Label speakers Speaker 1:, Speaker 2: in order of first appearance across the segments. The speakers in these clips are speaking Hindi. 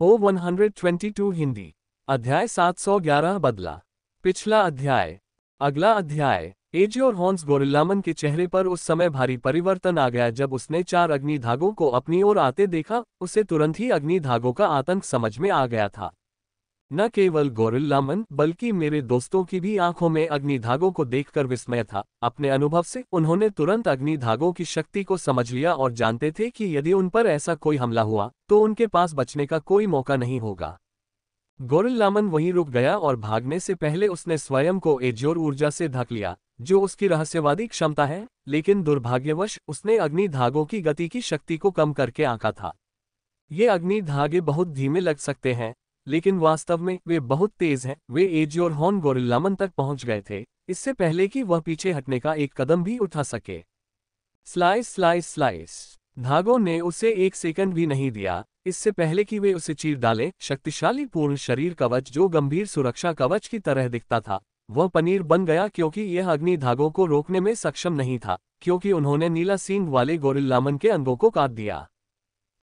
Speaker 1: O122 हिंदी। अध्याय 711 बदला। पिछला अध्याय। अगला अध्याय। एजियोर हॉर्न्स गोरिल्लामन के चेहरे पर उस समय भारी परिवर्तन आ गया जब उसने 4 अग्नि धागों को अपनी ओर आते देखा। उसे तुरंत ही अग्नि धागों का आतंक समझ में आ गया था। न केवल गोरिल्लामन बल्कि मेरे दोस्तों की भी आंखों में अग्नि धागों को देखकर विस्मय था। अपने अनुभव से उन्होंने तुरंत अग्नि धागों की शक्ति को समझ लिया और जानते थे कि यदि उन पर ऐसा कोई हमला हुआ तो उनके पास बचने का कोई मौका नहीं होगा। गोरिल्लामन वहीं रुक गया और भागने से पहले उसने स्वयं को एजियोर ऊर्जा से ढक लिया, जो उसकी रहस्यवादी क्षमता है, लेकिन दुर्भाग्यवश उसने अग्नि धागों की गति की शक्ति को कम करके आंका था। ये अग्नि धागे बहुत धीमे लग सकते हैं, लेकिन वास्तव में वे बहुत तेज हैं। वे एजियोर हॉर्न गोरिल्लामन तक पहुंच गए थे, इससे पहले कि वह पीछे हटने का एक कदम भी उठा सके। Slice slice slice. धागों ने उसे एक सेकंड भी नहीं दिया, इससे पहले कि वे उसे चीर डालें। शक्तिशाली पूर्ण शरीर कवच जो गंभीर सुरक्षा कवच की तरह दिखता था, वह पनीर बन गया क्योंकि यह अग्नि धागों को रोकने में सक्षम नहीं था, क्योंकि उन्होंने नीला सींग वाले गोरिल्लामन के अंगों को काट दिया।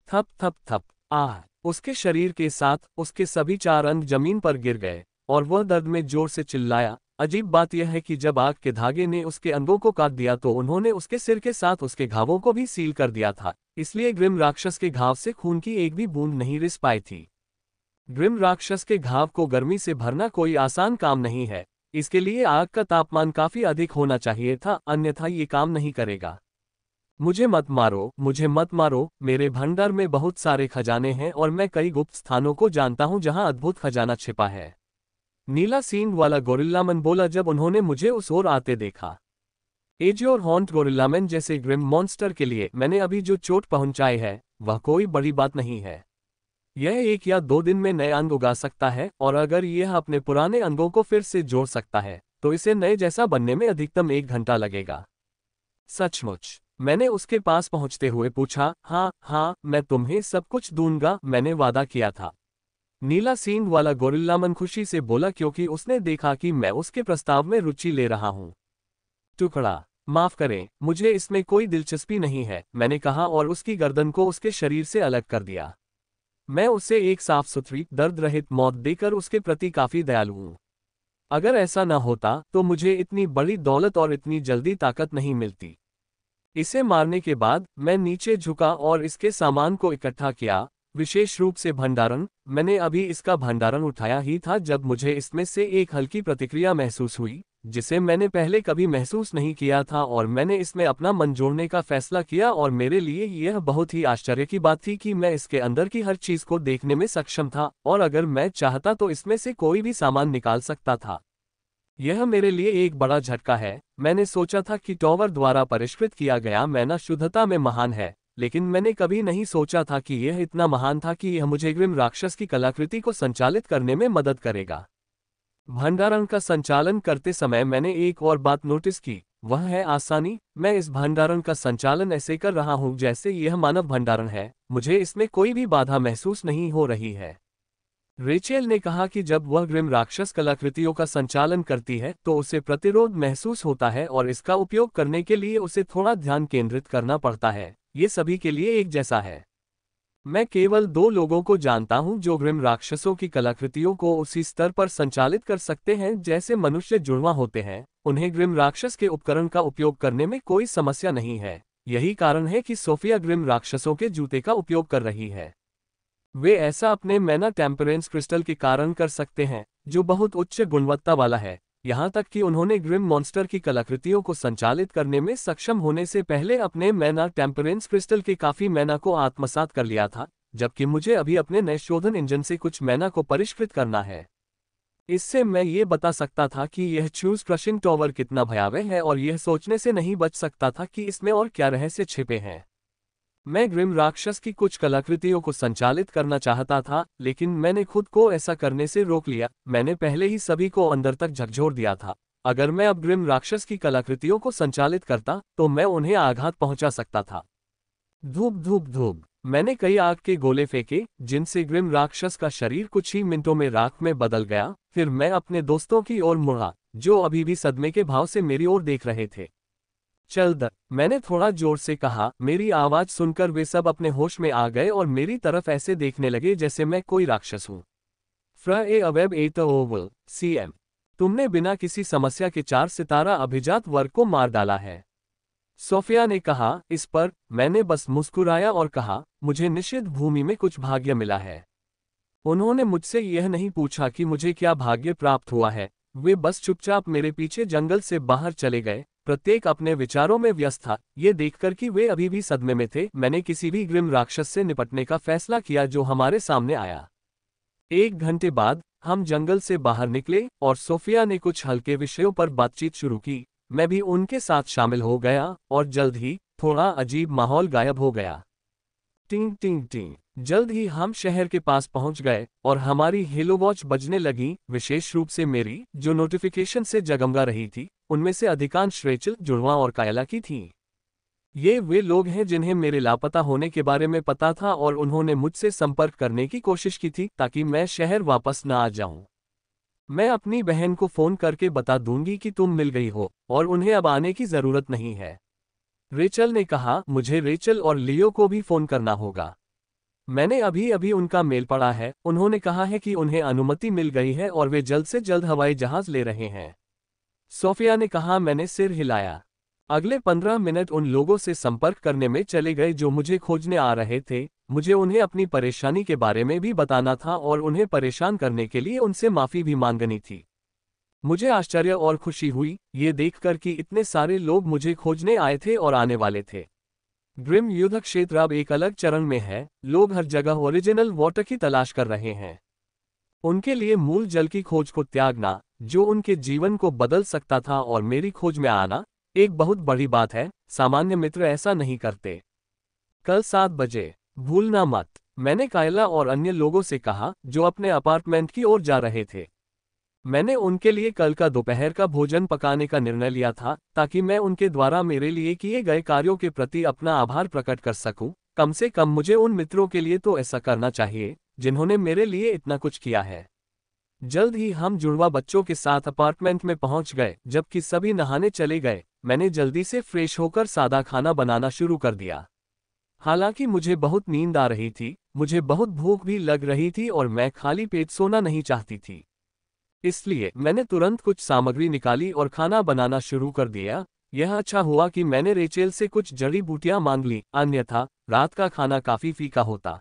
Speaker 1: थप थप थप। आह! उसके शरीर के साथ उसके सभी 4 अंग जमीन पर गिर गए और वह दर्द में जोर से चिल्लाया। अजीब बात यह है कि जब आग के धागे ने उसके अंगों को काट दिया तो उन्होंने उसके सिर के साथ उसके घावों को भी सील कर दिया था, इसलिए ग्रिम राक्षस के घाव से खून की एक भी बूंद नहीं रिस पाई थी। ग्रिम राक्षस के घाव को गर्मी से भरना कोई आसान काम नहीं है। इसके लिए आग का तापमान काफी अधिक होना चाहिए था, अन्यथा ये काम नहीं करेगा। मुझे मत मारो, मुझे मत मारो। मेरे भंडार में बहुत सारे खजाने हैं और मैं कई गुप्त स्थानों को जानता हूं जहां अद्भुत खजाना छिपा है। नीला सींग वाला गोरिल्लामन बोला जब उन्होंने मुझे उस ओर आते देखा। एजियोर हॉर्न्ड गोरिल्लामन जैसे ग्रिम मॉन्स्टर के लिए मैंने अभी जो चोट पहुंचाई है वह कोई बड़ी बात नहीं है। यह 1 या 2 दिन में नए अंग उगा सकता है, और अगर यह अपने पुराने अंगों को फिर से जोड़ सकता है तो इसे नए जैसा बनने में अधिकतम 1 घंटा लगेगा। सचमुच? मैंने उसके पास पहुंचते हुए पूछा। हाँ हाँ, मैं तुम्हें सब कुछ दूंगा, मैंने वादा किया था। नीला सींग वाला गोरिल्लामन खुशी से बोला क्योंकि उसने देखा कि मैं उसके प्रस्ताव में रुचि ले रहा हूं। टुकड़ा, माफ करें, मुझे इसमें कोई दिलचस्पी नहीं है, मैंने कहा और उसकी गर्दन को उसके शरीर से अलग कर दिया। मैं उसे एक साफ सुथरी दर्द रहित मौत देकर उसके प्रति काफी दयालु हूं। अगर ऐसा न होता तो मुझे इतनी बड़ी दौलत और इतनी जल्दी ताकत नहीं मिलती। इसे मारने के बाद मैं नीचे झुका और इसके सामान को इकट्ठा किया, विशेष रूप से भंडारण। मैंने अभी इसका भंडारण उठाया ही था जब मुझे इसमें से एक हल्की प्रतिक्रिया महसूस हुई, जिसे मैंने पहले कभी महसूस नहीं किया था, और मैंने इसमें अपना मन जोड़ने का फैसला किया। और मेरे लिए यह बहुत ही आश्चर्य की बात थी कि मैं इसके अंदर की हर चीज को देखने में सक्षम था, और अगर मैं चाहता तो इसमें से कोई भी सामान निकाल सकता था। यह मेरे लिए एक बड़ा झटका है। मैंने सोचा था कि टॉवर द्वारा परिष्कृत किया गया मैना शुद्धता में महान है, लेकिन मैंने कभी नहीं सोचा था कि यह इतना महान था कि यह मुझे ग्रिम राक्षस की कलाकृति को संचालित करने में मदद करेगा। भंडारण का संचालन करते समय मैंने एक और बात नोटिस की, वह है आसानी। मैं इस भंडारण का संचालन ऐसे कर रहा हूं जैसे यह मानव भंडारण है, मुझे इसमें कोई भी बाधा महसूस नहीं हो रही है। रेचेल ने कहा कि जब वह ग्रिम राक्षस कलाकृतियों का संचालन करती है तो उसे प्रतिरोध महसूस होता है और इसका उपयोग करने के लिए उसे थोड़ा ध्यान केंद्रित करना पड़ता है। ये सभी के लिए एक जैसा है। मैं केवल 2 लोगों को जानता हूं जो ग्रिम राक्षसों की कलाकृतियों को उसी स्तर पर संचालित कर सकते हैं जैसे मनुष्य जुड़वा होते हैं। उन्हें ग्रिम राक्षस के उपकरण का उपयोग करने में कोई समस्या नहीं है। यही कारण है कि सोफिया ग्रिम राक्षसों के जूते का उपयोग कर रही है। वे ऐसा अपने मैना टेम्परेंस क्रिस्टल के कारण कर सकते हैं, जो बहुत उच्च गुणवत्ता वाला है। यहाँ तक कि उन्होंने ग्रिम मॉन्स्टर की कलाकृतियों को संचालित करने में सक्षम होने से पहले अपने मैना टेम्परेंस क्रिस्टल के काफी मैना को आत्मसात कर लिया था, जबकि मुझे अभी अपने नए शोधन इंजन से कुछ मैना को परिष्कृत करना है। इससे मैं ये बता सकता था कि यह चूज क्रशिंग टॉवर कितना भयावह है, और यह सोचने से नहीं बच सकता था कि इसमें और क्या रहस्य छिपे हैं। मैं ग्रिम राक्षस की कुछ कलाकृतियों को संचालित करना चाहता था, लेकिन मैंने खुद को ऐसा करने से रोक लिया। मैंने पहले ही सभी को अंदर तक झकझोर दिया था। अगर मैं अब ग्रिम राक्षस की कलाकृतियों को संचालित करता तो मैं उन्हें आघात पहुंचा सकता था। धूप धूप धूप। मैंने कई आग के गोले फेंके जिनसे ग्रिम राक्षस का शरीर कुछ ही मिनटों में राख में बदल गया। फिर मैं अपने दोस्तों की ओर मुड़ा, जो अभी भी सदमे के भाव से मेरी ओर देख रहे थे। चल द, मैंने थोड़ा जोर से कहा। मेरी आवाज सुनकर वे सब अपने होश में आ गए और मेरी तरफ ऐसे देखने लगे जैसे मैं कोई राक्षस हूं। फ्र ए अवेब ए द ओवल, सीएम। तुमने बिना किसी समस्या के 4 सितारा अभिजात वर्ग को मार डाला है। सोफिया ने कहा। इस पर मैंने बस मुस्कुराया और कहा, मुझे निषिद्ध भूमि में कुछ भाग्य मिला है। उन्होंने मुझसे यह नहीं पूछा कि मुझे क्या भाग्य प्राप्त हुआ है, वे बस चुपचाप मेरे पीछे जंगल से बाहर चले गए। प्रत्येक अपने विचारों में व्यस्त था। ये देखकर कि वे अभी भी सदमे में थे, मैंने किसी भी ग्रिम राक्षस से निपटने का फैसला किया जो हमारे सामने आया। 1 घंटे बाद हम जंगल से बाहर निकले और सोफिया ने कुछ हल्के विषयों पर बातचीत शुरू की। मैं भी उनके साथ शामिल हो गया और जल्द ही थोड़ा अजीब माहौल गायब हो गया। टिंग टिंग टिंग। जल्द ही हम शहर के पास पहुंच गए और हमारी हेलोवॉच बजने लगी, विशेष रूप से मेरी, जो नोटिफिकेशन से जगमगा रही थी। उनमें से अधिकांश रेचल, जुड़वा और कायला की थीं। ये वे लोग हैं जिन्हें मेरे लापता होने के बारे में पता था और उन्होंने मुझसे संपर्क करने की कोशिश की थी ताकि मैं शहर वापस न आ जाऊं। मैं अपनी बहन को फोन करके बता दूंगी कि तुम मिल गई हो और उन्हें अब आने की जरूरत नहीं है। रेचल ने कहा। मुझे रेचल और लियो को भी फोन करना होगा। मैंने अभी अभी उनका मेल पढ़ा है। उन्होंने कहा है कि उन्हें अनुमति मिल गई है और वे जल्द से जल्द हवाई जहाज ले रहे हैं। सोफिया ने कहा। मैंने सिर हिलाया। अगले 15 मिनट उन लोगों से संपर्क करने में चले गए जो मुझे खोजने आ रहे थे। मुझे उन्हें अपनी परेशानी के बारे में भी बताना था और उन्हें परेशान करने के लिए उनसे माफी भी मांगनी थी। मुझे आश्चर्य और खुशी हुई ये देखकर कि इतने सारे लोग मुझे खोजने आए थे और आने वाले थे। ग्रिम युद्ध क्षेत्र अब एक अलग चरण में है। लोग हर जगह ओरिजिनल वाटर की तलाश कर रहे हैं। उनके लिए मूल जल की खोज को त्यागना, जो उनके जीवन को बदल सकता था, और मेरी खोज में आना, एक बहुत बड़ी बात है। सामान्य मित्र ऐसा नहीं करते। कल 7 बजे भूलना मत, मैंने कायला और अन्य लोगों से कहा जो अपने अपार्टमेंट की ओर जा रहे थे। मैंने उनके लिए कल का दोपहर का भोजन पकाने का निर्णय लिया था ताकि मैं उनके द्वारा मेरे लिए किए गए कार्यों के प्रति अपना आभार प्रकट कर सकूं। कम से कम मुझे उन मित्रों के लिए तो ऐसा करना चाहिए जिन्होंने मेरे लिए इतना कुछ किया है। जल्द ही हम जुड़वा बच्चों के साथ अपार्टमेंट में पहुंच गए। जबकि सभी नहाने चले गए, मैंने जल्दी से फ्रेश होकर सादा खाना बनाना शुरू कर दिया। हालांकि मुझे बहुत नींद आ रही थी, मुझे बहुत भूख भी लग रही थी और मैं खाली पेट सोना नहीं चाहती थी। इसलिए मैंने तुरंत कुछ सामग्री निकाली और खाना बनाना शुरू कर दिया। यह अच्छा हुआ कि मैंने रेचेल से कुछ जड़ी बूटियां मांग ली, अन्यथा रात का खाना काफी फीका होता।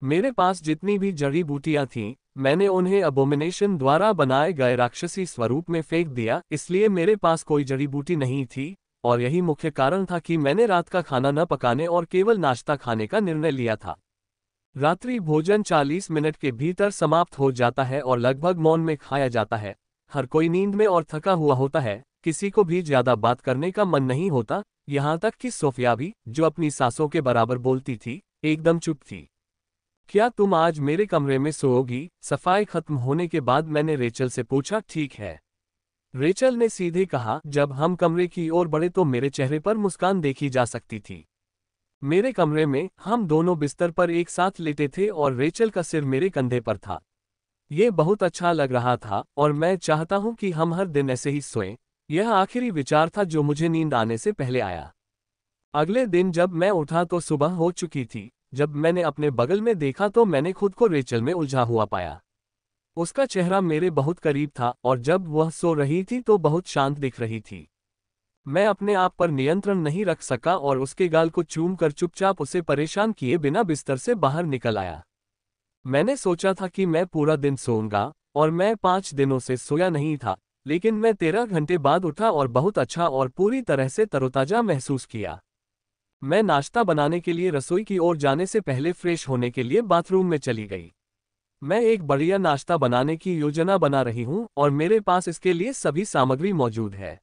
Speaker 1: मेरे पास जितनी भी जड़ी बूटियां थीं, मैंने उन्हें अबोमिनेशन द्वारा बनाए गए राक्षसी स्वरूप में फेंक दिया। इसलिए मेरे पास कोई जड़ी बूटी नहीं थी और यही मुख्य कारण था कि मैंने रात का खाना न पकाने और केवल नाश्ता खाने का निर्णय लिया था। रात्रि भोजन 40 मिनट के भीतर समाप्त हो जाता है और लगभग मौन में खाया जाता है। हर कोई नींद में और थका हुआ होता है, किसी को भी ज्यादा बात करने का मन नहीं होता, यहाँ तक कि सोफिया भी, जो अपनी सासों के बराबर बोलती थी, एकदम चुप थी। क्या तुम आज मेरे कमरे में सोओगी? सफाई खत्म होने के बाद मैंने रेचल से पूछा। ठीक है, रेचल ने सीधे कहा। जब हम कमरे की ओर बढ़े तो मेरे चेहरे पर मुस्कान देखी जा सकती थी। मेरे कमरे में हम दोनों बिस्तर पर एक साथ लेटे थे और रेचल का सिर मेरे कंधे पर था। ये बहुत अच्छा लग रहा था और मैं चाहता हूं कि हम हर दिन ऐसे ही सोएं। यह आखिरी विचार था जो मुझे नींद आने से पहले आया। अगले दिन जब मैं उठा तो सुबह हो चुकी थी। जब मैंने अपने बगल में देखा तो मैंने खुद को रेचल में उलझा हुआ पाया। उसका चेहरा मेरे बहुत करीब था और जब वह सो रही थी तो बहुत शांत दिख रही थी। मैं अपने आप पर नियंत्रण नहीं रख सका और उसके गाल को चूम कर चुपचाप उसे परेशान किए बिना बिस्तर से बाहर निकल आया। मैंने सोचा था कि मैं पूरा दिन सोऊंगा और मैं 5 दिनों से सोया नहीं था, लेकिन मैं 13 घंटे बाद उठा और बहुत अच्छा और पूरी तरह से तरोताजा महसूस किया। मैं नाश्ता बनाने के लिए रसोई की ओर जाने से पहले फ्रेश होने के लिए बाथरूम में चली गई। मैं एक बढ़िया नाश्ता बनाने की योजना बना रही हूँ और मेरे पास इसके लिए सभी सामग्री मौजूद है।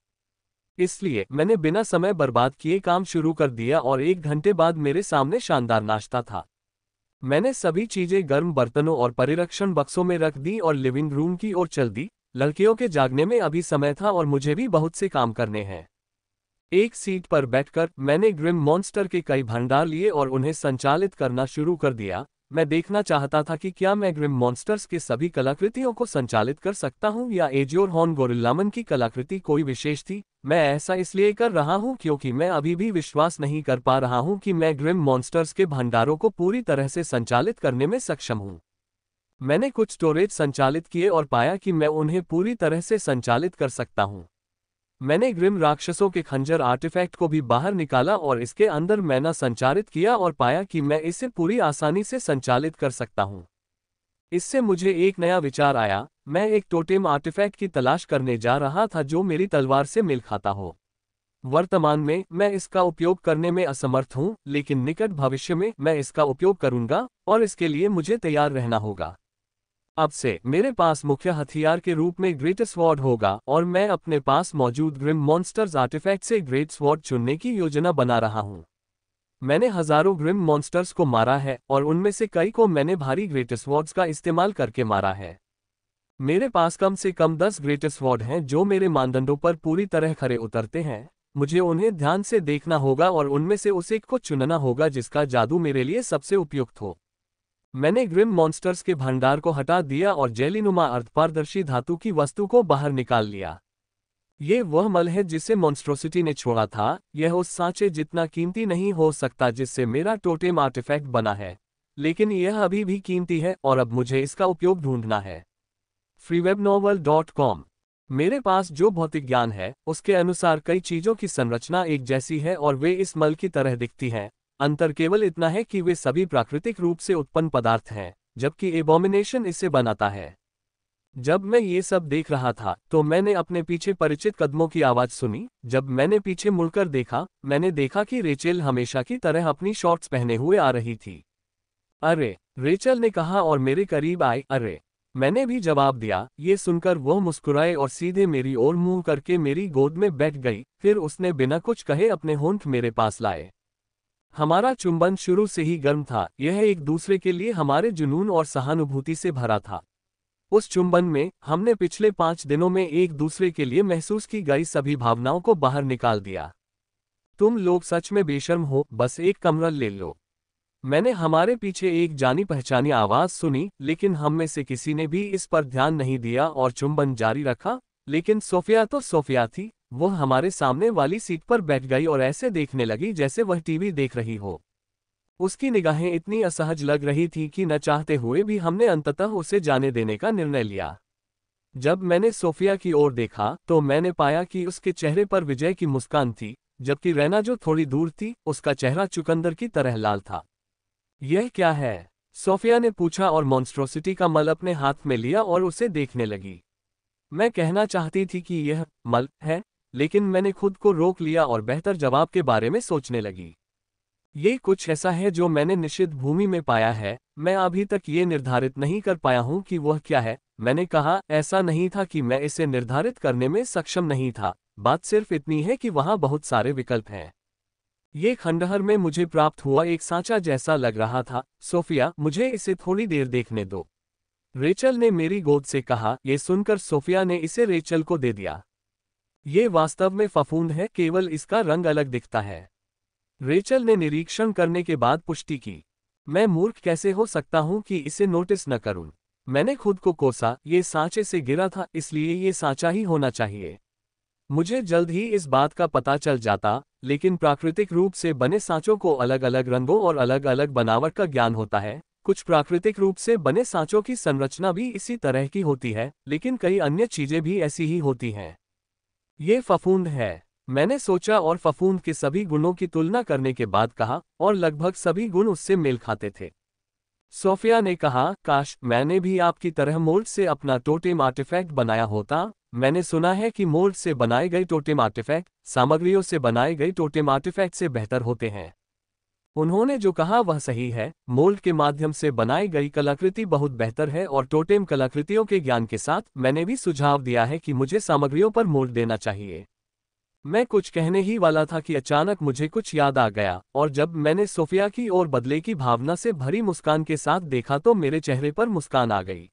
Speaker 1: इसलिए मैंने बिना समय बर्बाद किए काम शुरू कर दिया और 1 घंटे बाद मेरे सामने शानदार नाश्ता था। मैंने सभी चीजें गर्म बर्तनों और परिरक्षण बक्सों में रख दी और लिविंग रूम की ओर चल दी। लड़कियों के जागने में अभी समय था और मुझे भी बहुत से काम करने हैं। एक सीट पर बैठकर मैंने ग्रिम मॉन्स्टर के कई भंडार लिए और उन्हें संचालित करना शुरू कर दिया। मैं देखना चाहता था कि क्या मैं ग्रिम मॉन्स्टर्स के सभी कलाकृतियों को संचालित कर सकता हूं या एजियोर हॉर्न गोरिल्लामन की कलाकृति कोई विशेष थी। मैं ऐसा इसलिए कर रहा हूं क्योंकि मैं अभी भी विश्वास नहीं कर पा रहा हूं कि मैं ग्रिम मॉन्स्टर्स के भंडारों को पूरी तरह से संचालित करने में सक्षम हूं। मैंने कुछ स्टोरेज संचालित किए और पाया कि मैं उन्हें पूरी तरह से संचालित कर सकता हूं। मैंने ग्रिम राक्षसों के खंजर आर्टिफैक्ट को भी बाहर निकाला और इसके अंदर मैना संचारित किया और पाया कि मैं इसे पूरी आसानी से संचालित कर सकता हूं। इससे मुझे एक नया विचार आया। मैं एक टोटेम आर्टिफैक्ट की तलाश करने जा रहा था जो मेरी तलवार से मेल खाता हो। वर्तमान में मैं इसका उपयोग करने में असमर्थ हूं, लेकिन निकट भविष्य में मैं इसका उपयोग करूंगा और इसके लिए मुझे तैयार रहना होगा। अब से मेरे पास मुख्य हथियार के रूप में ग्रेट स्वॉर्ड होगा और मैं अपने पास मौजूद ग्रिम मॉन्स्टर्स आर्टिफैक्ट से ग्रेट स्वॉर्ड चुनने की योजना बना रहा हूं। मैंने हजारों ग्रिम मॉन्स्टर्स को मारा है और उनमें से कई को मैंने भारी ग्रेट स्वॉर्ड्स का इस्तेमाल करके मारा है। मेरे पास कम से कम 10 ग्रेट स्वॉर्ड हैं जो मेरे मानदंडों पर पूरी तरह खरे उतरते हैं। मुझे उन्हें ध्यान से देखना होगा और उनमें से उस एक को चुनना होगा जिसका जादू मेरे लिए सबसे उपयुक्त हो। मैंने ग्रिम मॉन्स्टर्स के भंडार को हटा दिया और जेलीनुमा अर्धपारदर्शी धातु की वस्तु को बाहर निकाल लिया। ये वह मल है जिसे मॉन्स्ट्रोसिटी ने छोड़ा था। यह उस सांचे जितना कीमती नहीं हो सकता जिससे मेरा टोटेम आर्टिफैक्ट बना है, लेकिन यह अभी भी कीमती है और अब मुझे इसका उपयोग ढूंढना है। freewebnovel.com। मेरे पास जो भौतिक ज्ञान है उसके अनुसार कई चीजों की संरचना एक जैसी है और वे इस मल की तरह दिखती हैं। अंतर केवल इतना है कि वे सभी प्राकृतिक रूप से उत्पन्न पदार्थ हैं, जबकि एबोमिनेशन इसे बनाता है। जब मैं ये सब देख रहा था तो मैंने अपने पीछे परिचित कदमों की आवाज सुनी। जब मैंने पीछे मुड़कर देखा, मैंने देखा कि रेचेल हमेशा की तरह अपनी शॉर्ट्स पहने हुए आ रही थी। अरे, रेचल ने कहा और मेरे करीब आई। अरे, मैंने भी जवाब दिया। ये सुनकर वह मुस्कुराए और सीधे मेरी ओर मुंह करके मेरी गोद में बैठ गई। फिर उसने बिना कुछ कहे अपने होंठ मेरे पास लाए। हमारा चुंबन शुरू से ही गर्म था। यह एक दूसरे के लिए हमारे जुनून और सहानुभूति से भरा था। उस चुंबन में हमने पिछले 5 दिनों में एक दूसरे के लिए महसूस की गई सभी भावनाओं को बाहर निकाल दिया। तुम लोग सच में बेशर्म हो, बस एक कमरा ले लो। मैंने हमारे पीछे एक जानी पहचानी आवाज सुनी, लेकिन हम में से किसी ने भी इस पर ध्यान नहीं दिया और चुंबन जारी रखा। लेकिन सोफिया तो सोफिया थी। वह हमारे सामने वाली सीट पर बैठ गई और ऐसे देखने लगी जैसे वह टीवी देख रही हो। उसकी निगाहें इतनी असहज लग रही थी कि न चाहते हुए भी हमने अंततः उसे जाने देने का निर्णय लिया। जब मैंने सोफिया की ओर देखा तो मैंने पाया कि उसके चेहरे पर विजय की मुस्कान थी, जबकि रैना जो थोड़ी दूर थी उसका चेहरा चुकंदर की तरह लाल था। यह क्या है? सोफिया ने पूछा और मॉन्स्ट्रोसिटी का मल अपने हाथ में लिया और उसे देखने लगी। मैं कहना चाहती थी कि यह मल है, लेकिन मैंने खुद को रोक लिया और बेहतर जवाब के बारे में सोचने लगी। ये कुछ ऐसा है जो मैंने निषिद्ध भूमि में पाया है। मैं अभी तक ये निर्धारित नहीं कर पाया हूं कि वह क्या है। मैंने कहा, ऐसा नहीं था कि मैं इसे निर्धारित करने में सक्षम नहीं था। बात सिर्फ इतनी है कि वहां बहुत सारे विकल्प हैं। ये खंडहर में मुझे प्राप्त हुआ एक सांचा जैसा लग रहा था। सोफिया, मुझे इसे थोड़ी देर देखने दो, रेचल ने मेरी गोद से कहा। यह सुनकर सोफिया ने इसे रेचल को दे दिया। ये वास्तव में फफूंद है, केवल इसका रंग अलग दिखता है। रेचल ने निरीक्षण करने के बाद पुष्टि की। मैं मूर्ख कैसे हो सकता हूं कि इसे नोटिस न करूं। मैंने खुद को कोसा। ये सांचे से गिरा था, इसलिए ये सांचा ही होना चाहिए। मुझे जल्द ही इस बात का पता चल जाता, लेकिन प्राकृतिक रूप से बने सांचों को अलग अलग रंगों और अलग अलग बनावट का ज्ञान होता है। कुछ प्राकृतिक रूप से बने सांचों की संरचना भी इसी तरह की होती है, लेकिन कई अन्य चीजें भी ऐसी ही होती हैं। ये फफूंद है, मैंने सोचा और फफूंद के सभी गुणों की तुलना करने के बाद कहा, और लगभग सभी गुण उससे मेल खाते थे। सोफिया ने कहा, काश मैंने भी आपकी तरह मोल्ड से अपना टोटेम आर्टिफैक्ट बनाया होता। मैंने सुना है कि मोल्ड से बनाए गए टोटेम आर्टिफैक्ट सामग्रियों से बनाए गए टोटेम आर्टिफैक्ट से बेहतर होते हैं। उन्होंने जो कहा वह सही है। मोल्ड के माध्यम से बनाई गई कलाकृति बहुत बेहतर है और टोटेम कलाकृतियों के ज्ञान के साथ मैंने भी सुझाव दिया है कि मुझे सामग्रियों पर मोल्ड देना चाहिए। मैं कुछ कहने ही वाला था कि अचानक मुझे कुछ याद आ गया, और जब मैंने सोफिया की ओर बदले की भावना से भरी मुस्कान के साथ देखा तो मेरे चेहरे पर मुस्कान आ गई।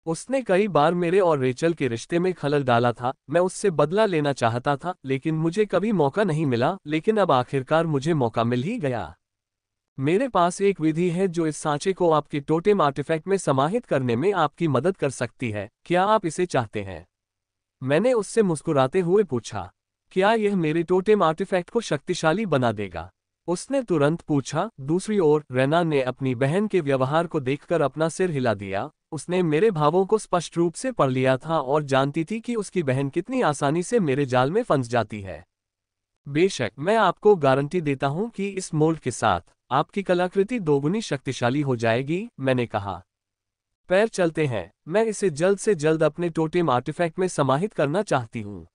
Speaker 1: उसने कई बार मेरे और रेचल के रिश्ते में खलल डाला था। मैं उससे बदला लेना चाहता था, लेकिन मुझे कभी मौका नहीं मिला। लेकिन अब आखिरकार मुझे मौका मिल ही गया। मेरे पास एक विधि है जो इस सांचे को आपके टोटेम आर्टिफैक्ट में समाहित करने में आपकी मदद कर सकती है, क्या आप इसे चाहते हैं? मैंने उससे मुस्कुराते हुए पूछा। क्या यह मेरे टोटेम आर्टिफैक्ट को शक्तिशाली बना देगा? उसने तुरंत पूछा। दूसरी ओर रेना ने अपनी बहन के व्यवहार को देखकर अपना सिर हिला दिया। उसने मेरे भावों को स्पष्ट रूप से पढ़ लिया था और जानती थी कि उसकी बहन कितनी आसानी से मेरे जाल में फंस जाती है। बेशक, मैं आपको गारंटी देता हूं कि इस मोल्ड के साथ आपकी कलाकृति दोगुनी शक्तिशाली हो जाएगी, मैंने कहा। पैर चलते हैं, मैं इसे जल्द से जल्द अपने टोटेम आर्टिफैक्ट में समाहित करना चाहती हूँ,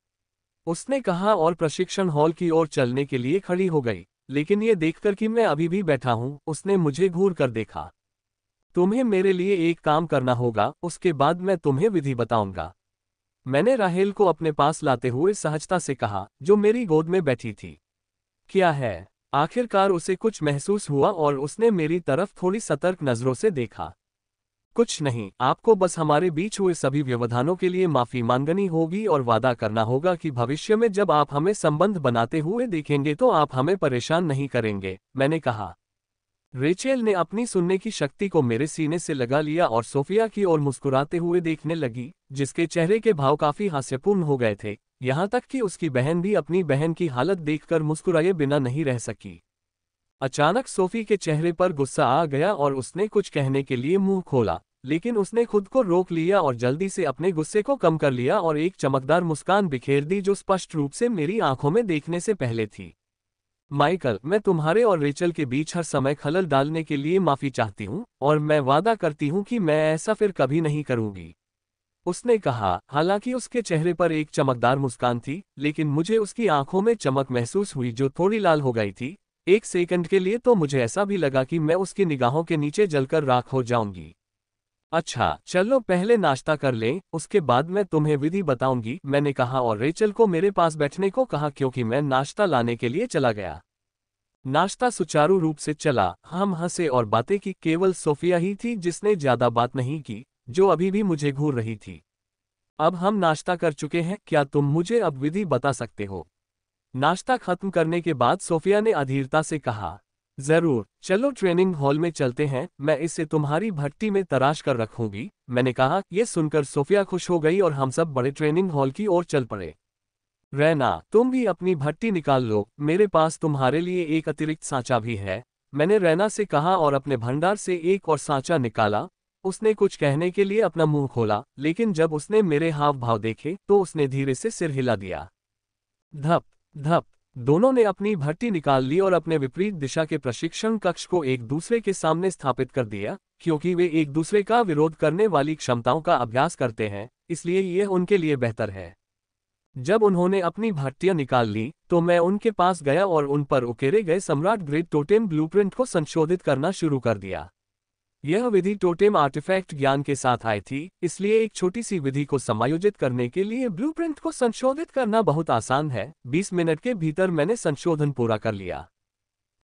Speaker 1: उसने कहा और प्रशिक्षण हॉल की ओर चलने के लिए खड़ी हो गई। लेकिन ये देखकर कि मैं अभी भी बैठा हूँ, उसने मुझे घूर कर देखा। तुम्हें मेरे लिए एक काम करना होगा, उसके बाद मैं तुम्हें विधि बताऊंगा। मैंने राहेल को अपने पास लाते हुए सहजता से कहा, जो मेरी गोद में बैठी थी। क्या है? आखिरकार उसे कुछ महसूस हुआ और उसने मेरी तरफ थोड़ी सतर्क नजरों से देखा। कुछ नहीं, आपको बस हमारे बीच हुए सभी व्यवधानों के लिए माफी मांगनी होगी और वादा करना होगा कि भविष्य में जब आप हमें संबंध बनाते हुए देखेंगे तो आप हमें परेशान नहीं करेंगे, मैंने कहा। रेचेल ने अपनी सुनने की शक्ति को मेरे सीने से लगा लिया और सोफिया की ओर मुस्कुराते हुए देखने लगी, जिसके चेहरे के भाव काफी हास्यपूर्ण हो गए थे, यहाँ तक कि उसकी बहन भी अपनी बहन की हालत देखकर मुस्कुराए बिना नहीं रह सकी। अचानक सोफी के चेहरे पर गुस्सा आ गया और उसने कुछ कहने के लिए मुंह खोला, लेकिन उसने खुद को रोक लिया और जल्दी से अपने गुस्से को कम कर लिया और एक चमकदार मुस्कान बिखेर दी जो स्पष्ट रूप से मेरी आंखों में देखने से पहले थी। माइकल, मैं तुम्हारे और रेचल के बीच हर समय खलल डालने के लिए माफी चाहती हूँ और मैं वादा करती हूँ कि मैं ऐसा फिर कभी नहीं करूंगी, उसने कहा। हालांकि उसके चेहरे पर एक चमकदार मुस्कान थी, लेकिन मुझे उसकी आंखों में चमक महसूस हुई जो थोड़ी लाल हो गई थी। एक सेकंड के लिए तो मुझे ऐसा भी लगा कि मैं उसकी निगाहों के नीचे जलकर राख हो जाऊंगी। अच्छा, चलो पहले नाश्ता कर लें, उसके बाद मैं तुम्हें विधि बताऊंगी, मैंने कहा और रेचल को मेरे पास बैठने को कहा क्योंकि मैं नाश्ता लाने के लिए चला गया। नाश्ता सुचारू रूप से चला, हम हंसे और बातें की। केवल सोफिया ही थी जिसने ज्यादा बात नहीं की, जो अभी भी मुझे घूर रही थी। अब हम नाश्ता कर चुके हैं, क्या तुम मुझे अब विधि बता सकते हो? नाश्ता खत्म करने के बाद सोफिया ने अधीरता से कहा। जरूर, चलो ट्रेनिंग हॉल में चलते हैं, मैं इसे तुम्हारी भट्टी में तराश कर रखूंगी, मैंने कहा। यह सुनकर सोफिया खुश हो गई और हम सब बड़े ट्रेनिंग हॉल की ओर चल पड़े। रैना, तुम भी अपनी भट्टी निकाल लो, मेरे पास तुम्हारे लिए एक अतिरिक्त सांचा भी है, मैंने रैना से कहा और अपने भंडार से एक और सांचा निकाला। उसने कुछ कहने के लिए अपना मुंह खोला, लेकिन जब उसने मेरे हाव भाव देखे तो उसने धीरे से सिर हिला दिया। धप धप, दोनों ने अपनी भट्टी निकाल ली और अपने विपरीत दिशा के प्रशिक्षण कक्ष को एक दूसरे के सामने स्थापित कर दिया। क्योंकि वे एक दूसरे का विरोध करने वाली क्षमताओं का अभ्यास करते हैं, इसलिए यह उनके लिए बेहतर है। जब उन्होंने अपनी भट्टियां निकाल ली तो मैं उनके पास गया और उन पर उकेरे गए सम्राट ग्रेट टोटेम ब्लूप्रिंट को संशोधित करना शुरू कर दिया। यह विधि टोटेम आर्टिफैक्ट ज्ञान के साथ आई थी, इसलिए एक छोटी सी विधि को समायोजित करने के लिए ब्लूप्रिंट को संशोधित करना बहुत आसान है। 20 मिनट के भीतर मैंने संशोधन पूरा कर लिया।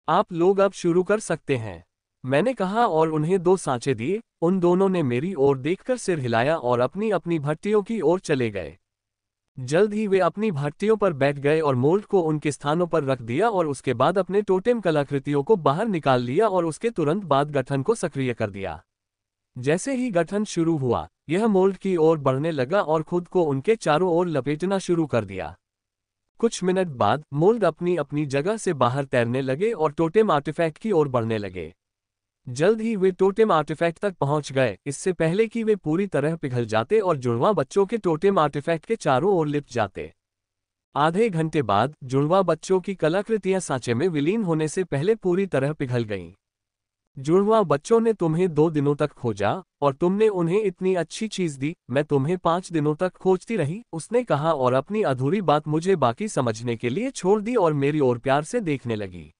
Speaker 1: आप लोग अब शुरू कर सकते हैं, मैंने कहा और उन्हें 2 सांचे दिए। उन दोनों ने मेरी ओर देखकर सिर हिलाया और अपनी अपनी भट्टियों की ओर चले गए। जल्द ही वे अपनी भट्टियों पर बैठ गए और मोल्ड को उनके स्थानों पर रख दिया और उसके बाद अपने टोटेम कलाकृतियों को बाहर निकाल लिया और उसके तुरंत बाद गठन को सक्रिय कर दिया। जैसे ही गठन शुरू हुआ, यह मोल्ड की ओर बढ़ने लगा और खुद को उनके चारों ओर लपेटना शुरू कर दिया। कुछ मिनट बाद मोल्ड अपनी अपनी जगह से बाहर तैरने लगे और टोटेम आर्टिफैक्ट की ओर बढ़ने लगे। जल्द ही वे टोटेम आर्टिफैक्ट तक पहुंच गए, इससे पहले कि वे पूरी तरह पिघल जाते और जुड़वां बच्चों के टोटेम आर्टिफैक्ट के चारों ओर लिपट जाते। आधे घंटे बाद जुड़वां बच्चों की कलाकृतियां सांचे में विलीन होने से पहले पूरी तरह पिघल गईं। जुड़वां बच्चों ने तुम्हें 2 दिनों तक खोजा और तुमने उन्हें इतनी अच्छी चीज दी, मैं तुम्हें 5 दिनों तक खोजती रही, उसने कहा और अपनी अधूरी बात मुझे बाकी समझने के लिए छोड़ दी और मेरी ओर प्यार से देखने लगी।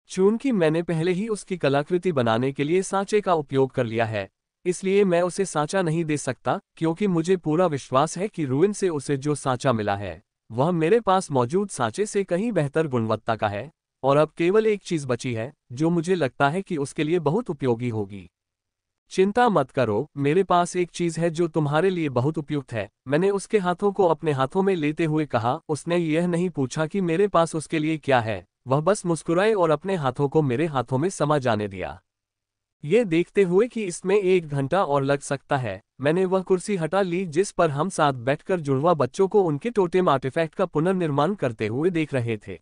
Speaker 1: चूंकि मैंने पहले ही उसकी कलाकृति बनाने के लिए सांचे का उपयोग कर लिया है, इसलिए मैं उसे सांचा नहीं दे सकता, क्योंकि मुझे पूरा विश्वास है कि रूइन से उसे जो सांचा मिला है वह मेरे पास मौजूद सांचे से कहीं बेहतर गुणवत्ता का है। और अब केवल एक चीज बची है जो मुझे लगता है कि उसके लिए बहुत उपयोगी होगी। चिंता मत करो, मेरे पास एक चीज है जो तुम्हारे लिए बहुत उपयुक्त है, मैंने उसके हाथों को अपने हाथों में लेते हुए कहा। उसने यह नहीं पूछा कि मेरे पास उसके लिए क्या है, वह बस मुस्कुराए और अपने हाथों को मेरे हाथों में समा जाने दिया। ये देखते हुए कि इसमें 1 घंटा और लग सकता है, मैंने वह कुर्सी हटा ली जिस पर हम साथ बैठकर जुड़वा बच्चों को उनके टोटेम आर्टिफैक्ट का पुनर्निर्माण करते हुए देख रहे थे।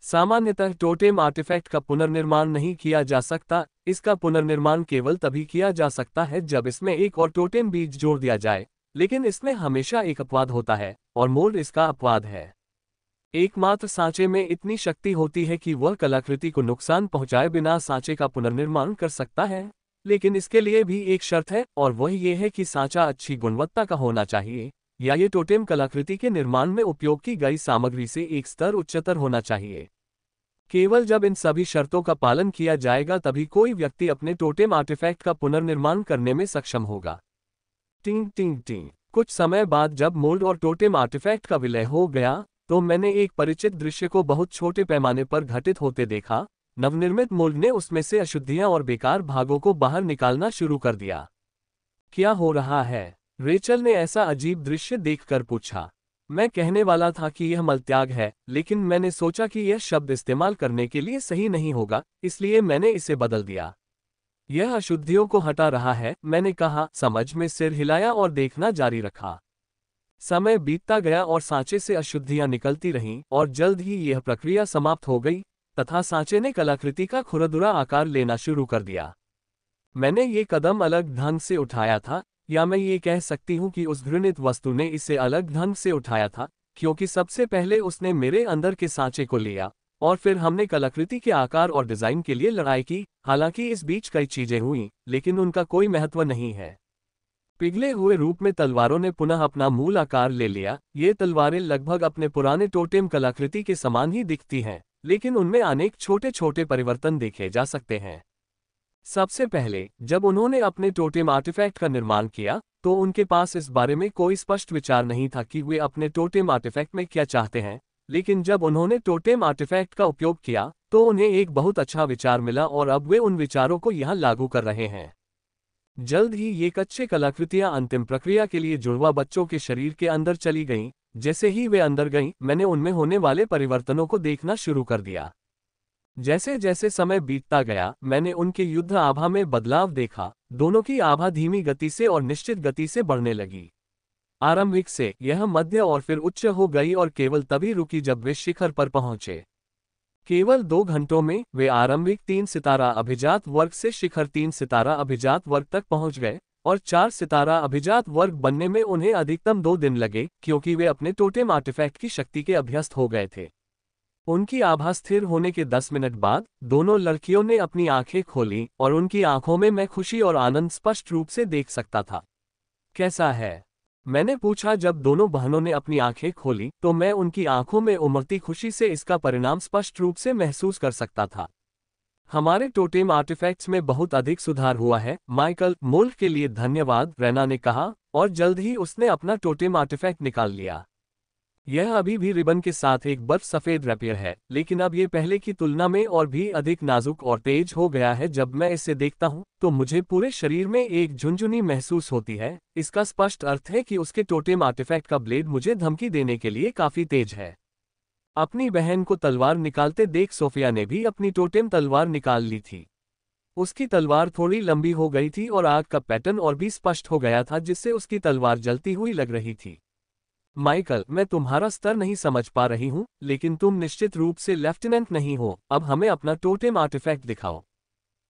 Speaker 1: सामान्यतः टोटेम आर्टिफैक्ट का पुनर्निर्माण नहीं किया जा सकता, इसका पुनर्निर्माण केवल तभी किया जा सकता है जब इसमें एक और टोटेम बीज जोड़ दिया जाए, लेकिन इसमें हमेशा एक अपवाद होता है, और मोल्ड इसका अपवाद है। एकमात्र सांचे में इतनी शक्ति होती है कि वह कलाकृति को नुकसान पहुंचाए बिना सांचे का पुनर्निर्माण कर सकता है, लेकिन इसके लिए भी एक शर्त है, और वह ये है कि सांचा अच्छी गुणवत्ता का होना चाहिए, या ये टोटेम कलाकृति के निर्माण में उपयोग की गई सामग्री से एक स्तर उच्चतर होना चाहिए। केवल जब इन सभी शर्तों का पालन किया जाएगा तभी कोई व्यक्ति अपने टोटेम आर्टिफैक्ट का पुनर्निर्माण करने में सक्षम होगा। टिंग टिंग टिंग। कुछ समय बाद जब मोल्ड और टोटेम आर्टिफैक्ट का विलय हो गया, तो मैंने एक परिचित दृश्य को बहुत छोटे पैमाने पर घटित होते देखा। नवनिर्मित मोल्ड ने उसमें से अशुद्धियां और बेकार भागों को बाहर निकालना शुरू कर दिया। क्या हो रहा है? रेचल ने ऐसा अजीब दृश्य देखकर पूछा। मैं कहने वाला था कि यह मलत्याग है, लेकिन मैंने सोचा कि यह शब्द इस्तेमाल करने के लिए सही नहीं होगा, इसलिए मैंने इसे बदल दिया। यह अशुद्धियों को हटा रहा है, मैंने कहा, समझ में सिर हिलाया और देखना जारी रखा। समय बीतता गया और सांचे से अशुद्धियां निकलती रहीं, और जल्द ही यह प्रक्रिया समाप्त हो गई तथा सांचे ने कलाकृति का खुरदुरा आकार लेना शुरू कर दिया। मैंने ये कदम अलग ढंग से उठाया था, या मैं ये कह सकती हूँ कि उस घृणित वस्तु ने इसे अलग ढंग से उठाया था, क्योंकि सबसे पहले उसने मेरे अंदर के सांचे को लिया, और फिर हमने कलाकृति के आकार और डिजाइन के लिए लड़ाई की। हालांकि इस बीच कई चीजें हुईं, लेकिन उनका कोई महत्व नहीं है। पिघले हुए रूप में तलवारों ने पुनः अपना मूल आकार ले लिया। ये तलवारें लगभग अपने पुराने टोटेम कलाकृति के समान ही दिखती हैं, लेकिन उनमें अनेक छोटे छोटे परिवर्तन देखे जा सकते हैं। सबसे पहले जब उन्होंने अपने टोटेम आर्टिफैक्ट का निर्माण किया, तो उनके पास इस बारे में कोई स्पष्ट विचार नहीं था कि वे अपने टोटेम आर्टिफैक्ट में क्या चाहते हैं, लेकिन जब उन्होंने टोटेम आर्टिफैक्ट का उपयोग किया तो उन्हें एक बहुत अच्छा विचार मिला, और अब वे उन विचारों को यहां लागू कर रहे हैं। जल्द ही ये कच्चे कलाकृतियां अंतिम प्रक्रिया के लिए जुड़वा बच्चों के शरीर के अंदर चली गईं। जैसे ही वे अंदर गईं, मैंने उनमें होने वाले परिवर्तनों को देखना शुरू कर दिया। जैसे जैसे समय बीतता गया, मैंने उनके युद्ध आभा में बदलाव देखा। दोनों की आभा धीमी गति से और निश्चित गति से बढ़ने लगी। आरंभिक से यह मध्य और फिर उच्च हो गई और केवल तभी रुकी जब वे शिखर पर पहुंचे। केवल 2 घंटों में वे आरंभिक 3 सितारा अभिजात वर्ग से शिखर 3 सितारा अभिजात वर्ग तक पहुंच गए, और 4 सितारा अभिजात वर्ग बनने में उन्हें अधिकतम 2 दिन लगे, क्योंकि वे अपने टोटेम आर्टिफैक्ट की शक्ति के अभ्यस्त हो गए थे। उनकी आभा स्थिर होने के 10 मिनट बाद दोनों लड़कियों ने अपनी आंखें खोलीं, और उनकी आंखों में मैं खुशी और आनंद स्पष्ट रूप से देख सकता था। कैसा है? मैंने पूछा। जब दोनों बहनों ने अपनी आंखें खोली तो मैं उनकी आंखों में उमड़ती खुशी से इसका परिणाम स्पष्ट रूप से महसूस कर सकता था। हमारे टोटेम आर्टिफैक्ट्स में बहुत अधिक सुधार हुआ है, माइकल। मोल्ड के लिए धन्यवाद, रेना ने कहा, और जल्द ही उसने अपना टोटेम आर्टिफैक्ट निकाल लिया। यह अभी भी रिबन के साथ एक बर्फ सफेद रैपियर है, लेकिन अब ये पहले की तुलना में और भी अधिक नाजुक और तेज हो गया है। जब मैं इसे देखता हूँ तो मुझे पूरे शरीर में एक झुनझुनी महसूस होती है। इसका स्पष्ट अर्थ है कि उसके टोटेम आर्टिफैक्ट का ब्लेड मुझे धमकी देने के लिए काफी तेज है। अपनी बहन को तलवार निकालते देख सोफिया ने भी अपनी टोटेम तलवार निकाल ली थी। उसकी तलवार थोड़ी लंबी हो गई थी और आग का पैटर्न और भी स्पष्ट हो गया था, जिससे उसकी तलवार जलती हुई लग रही थी। माइकल, मैं तुम्हारा स्तर नहीं समझ पा रही हूँ, लेकिन तुम निश्चित रूप से लेफ्टिनेंट नहीं हो। अब हमें अपना टोटेम आर्टिफैक्ट दिखाओ,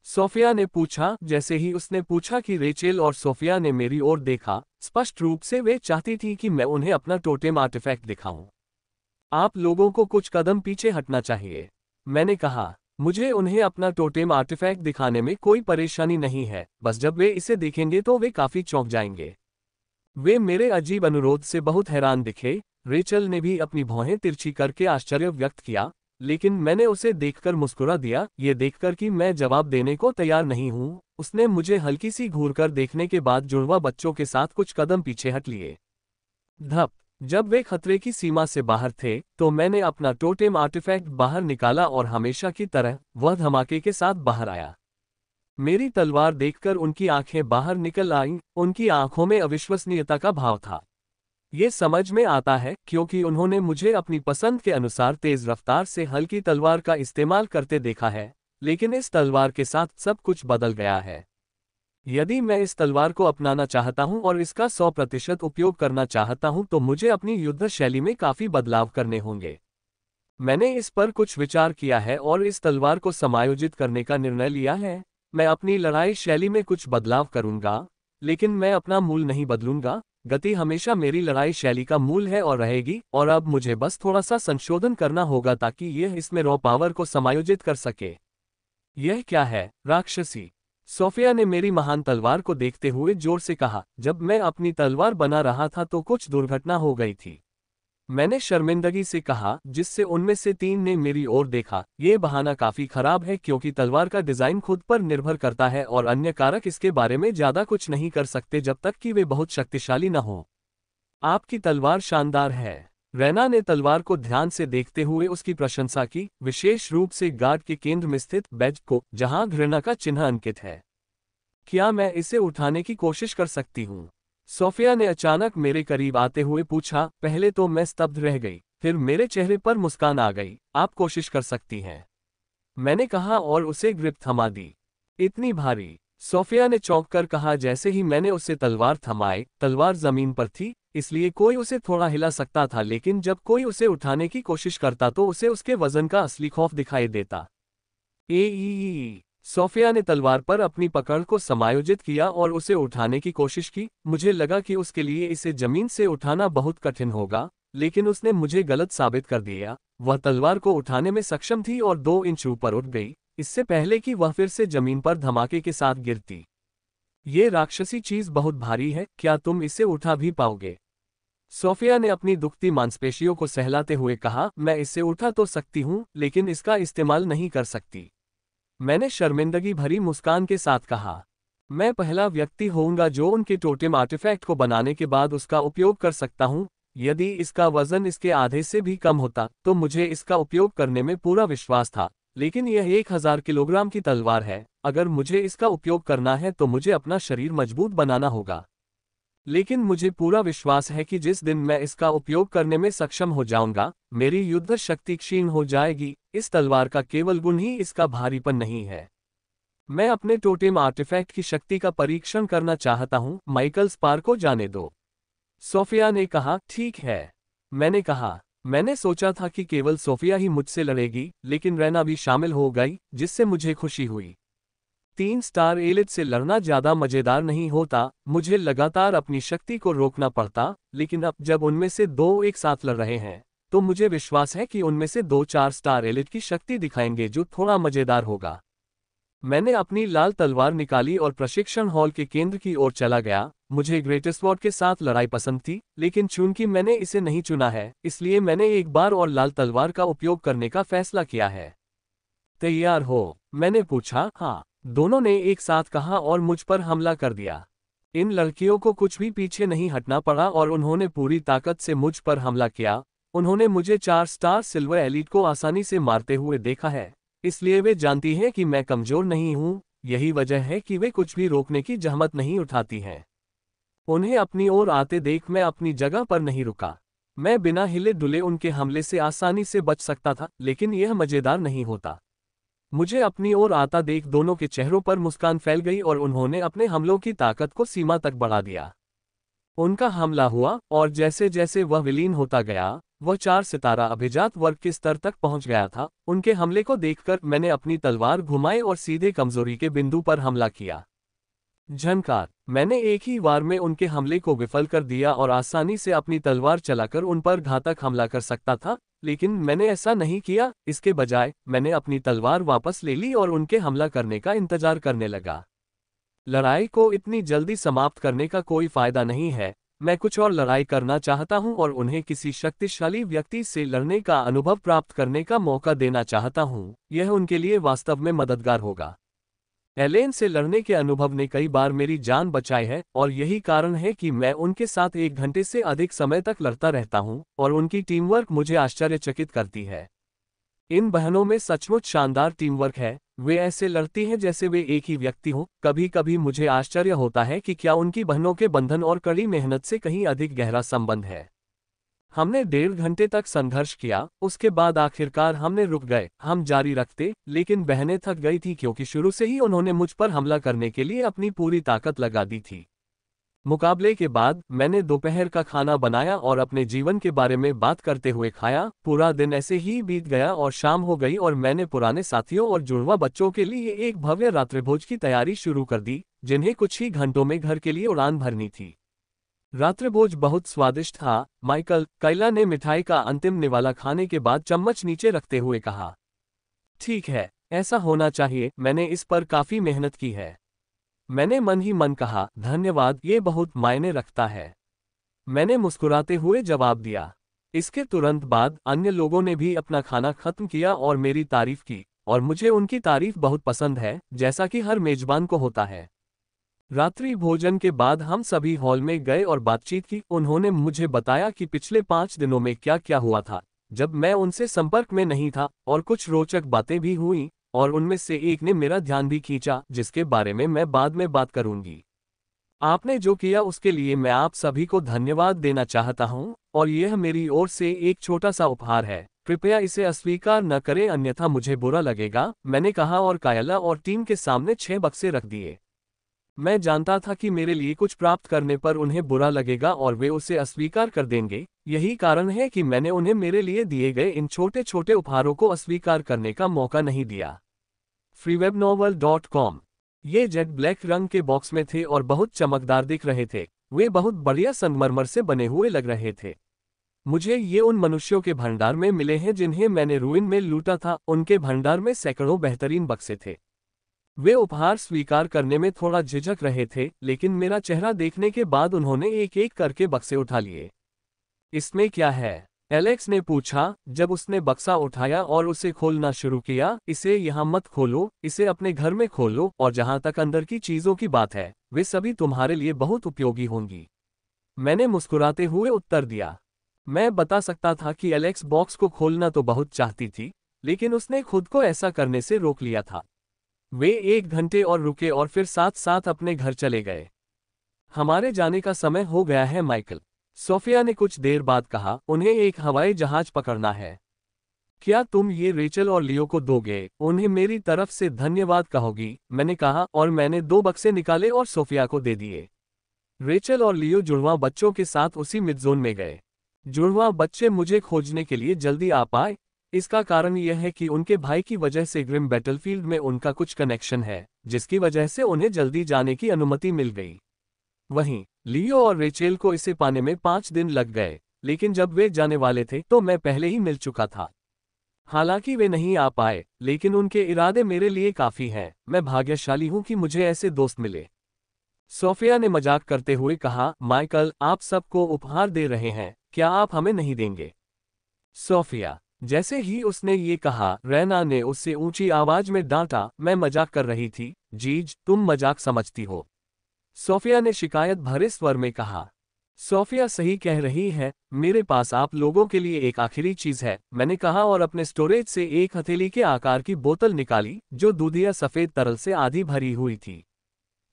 Speaker 1: सोफिया ने पूछा। जैसे ही उसने पूछा कि रेचेल और सोफिया ने मेरी ओर देखा, स्पष्ट रूप से वे चाहती थी कि मैं उन्हें अपना टोटेम आर्टिफैक्ट दिखाऊं। आप लोगों को कुछ कदम पीछे हटना चाहिए, मैंने कहा। मुझे उन्हें अपना टोटेम आर्टिफैक्ट दिखाने में कोई परेशानी नहीं है, बस जब वे इसे देखेंगे तो वे काफी चौंक जाएंगे। वे मेरे अजीब अनुरोध से बहुत हैरान दिखे। रेचल ने भी अपनी भौहें तिरछी करके आश्चर्य व्यक्त किया, लेकिन मैंने उसे देखकर मुस्कुरा दिया, ये देखकर कि मैं जवाब देने को तैयार नहीं हूँ। उसने मुझे हल्की सी घूरकर देखने के बाद जुड़वा बच्चों के साथ कुछ कदम पीछे हट लिए। धप। जब वे खतरे की सीमा से बाहर थे तो मैंने अपना टोटेम आर्टिफैक्ट बाहर निकाला और हमेशा की तरह वह धमाके के साथ बाहर आया। मेरी तलवार देखकर उनकी आंखें बाहर निकल आईं। उनकी आंखों में अविश्वसनीयता का भाव था। ये समझ में आता है क्योंकि उन्होंने मुझे अपनी पसंद के अनुसार तेज रफ्तार से हल्की तलवार का इस्तेमाल करते देखा है, लेकिन इस तलवार के साथ सब कुछ बदल गया है। यदि मैं इस तलवार को अपनाना चाहता हूं और इसका 100% उपयोग करना चाहता हूं तो मुझे अपनी युद्ध शैली में काफी बदलाव करने होंगे। मैंने इस पर कुछ विचार किया है और इस तलवार को समायोजित करने का निर्णय लिया है। मैं अपनी लड़ाई शैली में कुछ बदलाव करूंगा, लेकिन मैं अपना मूल नहीं बदलूंगा। गति हमेशा मेरी लड़ाई शैली का मूल है और रहेगी, और अब मुझे बस थोड़ा सा संशोधन करना होगा ताकि यह इसमें रॉ पावर को समायोजित कर सके। यह क्या है, राक्षसी? सोफिया ने मेरी महान तलवार को देखते हुए जोर से कहा। जब मैं अपनी तलवार बना रहा था तो कुछ दुर्घटना हो गई थी, मैंने शर्मिंदगी से कहा, जिससे उनमें से 3 ने मेरी ओर देखा। यह बहाना काफी खराब है क्योंकि तलवार का डिजाइन खुद पर निर्भर करता है और अन्य कारक इसके बारे में ज्यादा कुछ नहीं कर सकते जब तक कि वे बहुत शक्तिशाली न हो। आपकी तलवार शानदार है। रैना ने तलवार को ध्यान से देखते हुए उसकी प्रशंसा की, विशेष रूप से गार्ड के केंद्र में स्थित बैज को, जहां घृणा का चिन्ह अंकित है। क्या मैं इसे उठाने की कोशिश कर सकती हूँ? सोफिया ने अचानक मेरे करीब आते हुए पूछा। पहले तो मैं स्तब्ध रह गई, फिर मेरे चेहरे पर मुस्कान आ गई। आप कोशिश कर सकती हैं, मैंने कहा और उसे ग्रिप थमा दी। इतनी भारी? सोफिया ने चौंक कर कहा। जैसे ही मैंने उसे तलवार थमाई, तलवार जमीन पर थी, इसलिए कोई उसे थोड़ा हिला सकता था, लेकिन जब कोई उसे उठाने की कोशिश करता तो उसे उसके वजन का असली खौफ दिखाई देता। सोफिया ने तलवार पर अपनी पकड़ को समायोजित किया और उसे उठाने की कोशिश की। मुझे लगा कि उसके लिए इसे जमीन से उठाना बहुत कठिन होगा, लेकिन उसने मुझे गलत साबित कर दिया। वह तलवार को उठाने में सक्षम थी और 2 इंच ऊपर उठ गई, इससे पहले कि वह फिर से जमीन पर धमाके के साथ गिरती। ये राक्षसी चीज बहुत भारी है, क्या तुम इसे उठा भी पाओगे? सोफिया ने अपनी दुखती मांसपेशियों को सहलाते हुए कहा। मैं इसे उठा तो सकती हूँ, लेकिन इसका इस्तेमाल नहीं कर सकती, मैंने शर्मिंदगी भरी मुस्कान के साथ कहा। मैं पहला व्यक्ति होऊंगा जो उनके टोटेम आर्टिफैक्ट को बनाने के बाद उसका उपयोग कर सकता हूं। यदि इसका वजन इसके आधे से भी कम होता तो मुझे इसका उपयोग करने में पूरा विश्वास था, लेकिन यह 1000 किलोग्राम की तलवार है। अगर मुझे इसका उपयोग करना है तो मुझे अपना शरीर मजबूत बनाना होगा, लेकिन मुझे पूरा विश्वास है कि जिस दिन मैं इसका उपयोग करने में सक्षम हो जाऊंगा, मेरी युद्ध शक्ति क्षीण हो जाएगी। इस तलवार का केवल गुण ही इसका भारीपन नहीं है। मैं अपने टोटेम आर्टिफैक्ट की शक्ति का परीक्षण करना चाहता हूं। माइकल स्पार को जाने दो, सोफिया ने कहा। ठीक है, मैंने कहा। मैंने सोचा था कि केवल सोफिया ही मुझसे लड़ेगी, लेकिन रैना भी शामिल हो गई, जिससे मुझे खुशी हुई। 3 स्टार एलिट से लड़ना ज्यादा मजेदार नहीं होता, मुझे लगातार अपनी शक्ति को रोकना पड़ता, लेकिन अब जब उनमें से 2 एक साथ लड़ रहे हैं, तो मुझे विश्वास है कि उनमें से 2 4 स्टार एलिट की शक्ति दिखाएंगे, जो थोड़ा मजेदार होगा। मैंने अपनी लाल तलवार निकाली और प्रशिक्षण हॉल के केंद्र की ओर चला गया। मुझे ग्रेटेस्ट स्वॉर्ड के साथ लड़ाई पसंद थी, लेकिन चूंकि मैंने इसे नहीं चुना है, इसलिए मैंने एक बार और लाल तलवार का उपयोग करने का फैसला किया है। तैयार हो? मैंने पूछा। हाँ, दोनों ने एक साथ कहा और मुझ पर हमला कर दिया। इन लड़कियों को कुछ भी पीछे नहीं हटना पड़ा और उन्होंने पूरी ताकत से मुझ पर हमला किया। उन्होंने मुझे 4 स्टार सिल्वर एलीट को आसानी से मारते हुए देखा है, इसलिए वे जानती हैं कि मैं कमजोर नहीं हूं। यही वजह है कि वे कुछ भी रोकने की जहमत नहीं उठाती हैं। उन्हें अपनी ओर आते देख मैं अपनी जगह पर नहीं रुका। मैं बिना हिले डुले उनके हमले से आसानी से बच सकता था, लेकिन यह मजेदार नहीं होता। मुझे अपनी ओर आता देख दोनों के चेहरों पर मुस्कान फैल गई और उन्होंने अपने हमलों की ताकत को सीमा तक बढ़ा दिया। उनका हमला हुआ और जैसे जैसे वह विलीन होता गया, वह 4 सितारा अभिजात वर्ग के स्तर तक पहुंच गया था। उनके हमले को देखकर मैंने अपनी तलवार घुमाई और सीधे कमजोरी के बिंदु पर हमला किया। झनकार! मैंने एक ही वार में उनके हमले को विफल कर दिया और आसानी से अपनी तलवार चलाकर उन पर घातक हमला कर सकता था, लेकिन मैंने ऐसा नहीं किया। इसके बजाय मैंने अपनी तलवार वापस ले ली और उनके हमला करने का इंतजार करने लगा। लड़ाई को इतनी जल्दी समाप्त करने का कोई फायदा नहीं है। मैं कुछ और लड़ाई करना चाहता हूं और उन्हें किसी शक्तिशाली व्यक्ति से लड़ने का अनुभव प्राप्त करने का मौका देना चाहता हूं। यह उनके लिए वास्तव में मददगार होगा। एलेन से लड़ने के अनुभव ने कई बार मेरी जान बचाई है और यही कारण है कि मैं उनके साथ 1 घंटे से अधिक समय तक लड़ता रहता हूं और उनकी टीमवर्क मुझे आश्चर्यचकित करती है। इन बहनों में सचमुच शानदार टीमवर्क है। वे ऐसे लड़ती हैं जैसे वे एक ही व्यक्ति हों। कभी कभी मुझे आश्चर्य होता है कि क्या उनकी बहनों के बंधन और कड़ी मेहनत से कहीं अधिक गहरा संबंध है। हमने 1.5 घंटे तक संघर्ष किया, उसके बाद आखिरकार हमने रुक गए। हम जारी रखते, लेकिन बहनें थक गई थी क्योंकि शुरू से ही उन्होंने मुझ पर हमला करने के लिए अपनी पूरी ताकत लगा दी थी। मुकाबले के बाद मैंने दोपहर का खाना बनाया और अपने जीवन के बारे में बात करते हुए खाया। पूरा दिन ऐसे ही बीत गया और शाम हो गई और मैंने पुराने साथियों और जुड़वा बच्चों के लिए एक भव्य रात्रिभोज की तैयारी शुरू कर दी, जिन्हें कुछ ही घंटों में घर के लिए उड़ान भरनी थी। रात्रिभोज बहुत स्वादिष्ट था, माइकल, काइला ने मिठाई का अंतिम निवाला खाने के बाद चम्मच नीचे रखते हुए कहा। ठीक है, ऐसा होना चाहिए, मैंने इस पर काफी मेहनत की है। मैंने मन ही मन कहा, धन्यवाद, ये बहुत मायने रखता है। मैंने मुस्कुराते हुए जवाब दिया। इसके तुरंत बाद अन्य लोगों ने भी अपना खाना खत्म किया और मेरी तारीफ की, और मुझे उनकी तारीफ बहुत पसंद है, जैसा कि हर मेजबान को होता है। रात्रि भोजन के बाद हम सभी हॉल में गए और बातचीत की। उन्होंने मुझे बताया कि पिछले 5 दिनों में क्या क्या हुआ था जब मैं उनसे संपर्क में नहीं था, और कुछ रोचक बातें भी हुई, और उनमें से एक ने मेरा ध्यान भी खींचा, जिसके बारे में मैं बाद में बात करूंगी। आपने जो किया उसके लिए मैं आप सभी को धन्यवाद देना चाहता हूं, और यह मेरी ओर से एक छोटा सा उपहार है। कृपया इसे अस्वीकार न करें, अन्यथा मुझे बुरा लगेगा, मैंने कहा और कायला और टीम के सामने 6 बक्से रख दिए। मैं जानता था कि मेरे लिए कुछ प्राप्त करने पर उन्हें बुरा लगेगा और वे उसे अस्वीकार कर देंगे। यही कारण है कि मैंने उन्हें मेरे लिए दिए गए इन छोटे छोटे उपहारों को अस्वीकार करने का मौका नहीं दिया। freewebnovel.com। ये जेट ब्लैक रंग के बॉक्स में थे और बहुत चमकदार दिख रहे थे। वे बहुत बढ़िया संगमरमर से बने हुए लग रहे थे। मुझे ये उन मनुष्यों के भंडार में मिले हैं जिन्हें मैंने रूइन में लूटा था। उनके भंडार में सैकड़ों बेहतरीन बक्से थे। वे उपहार स्वीकार करने में थोड़ा झिझक रहे थे, लेकिन मेरा चेहरा देखने के बाद उन्होंने एक एक करके बक्से उठा लिए। इसमें क्या है? एलेक्स ने पूछा जब उसने बक्सा उठाया और उसे खोलना शुरू किया। इसे यहाँ मत खोलो, इसे अपने घर में खोलो, और जहाँ तक अंदर की चीजों की बात है, वे सभी तुम्हारे लिए बहुत उपयोगी होंगी। मैंने मुस्कुराते हुए उत्तर दिया। मैं बता सकता था कि एलेक्स बॉक्स को खोलना तो बहुत चाहती थी, लेकिन उसने खुद को ऐसा करने से रोक लिया था। वे 1 घंटे और रुके और फिर साथ साथ अपने घर चले गए। हमारे जाने का समय हो गया है माइकल, सोफिया ने कुछ देर बाद कहा। उन्हें एक हवाई जहाज पकड़ना है। क्या तुम ये रेचल और लियो को दोगे? उन्हें मेरी तरफ से धन्यवाद कहोगी, मैंने कहा, और मैंने 2 बक्से निकाले और सोफिया को दे दिए। रेचल और लियो जुड़वा बच्चों के साथ उसी मिडज़ोन में गए। जुड़वा बच्चे मुझे खोजने के लिए जल्दी आ पाए। इसका कारण यह है कि उनके भाई की वजह से ग्रिम बैटलफील्ड में उनका कुछ कनेक्शन है, जिसकी वजह से उन्हें जल्दी जाने की अनुमति मिल गई। वहीं लियो और रेचेल को इसे पाने में 5 दिन लग गए, लेकिन जब वे जाने वाले थे तो मैं पहले ही मिल चुका था। हालांकि वे नहीं आ पाए, लेकिन उनके इरादे मेरे लिए काफी हैं। मैं भाग्यशाली हूं कि मुझे ऐसे दोस्त मिले। सोफिया ने मजाक करते हुए कहा, माइकल, आप सबको उपहार दे रहे हैं, क्या आप हमें नहीं देंगे? सोफिया। जैसे ही उसने ये कहा, रैना ने उससे ऊंची आवाज में डांटा, मैं मजाक कर रही थी, जीज, तुम मजाक समझती हो। सोफिया ने शिकायत भरे स्वर में कहा। सोफिया सही कह रही है, मेरे पास आप लोगों के लिए एक आखिरी चीज है, मैंने कहा और अपने स्टोरेज से एक हथेली के आकार की बोतल निकाली, जो दूधिया सफेद तरल से आधी भरी हुई थी।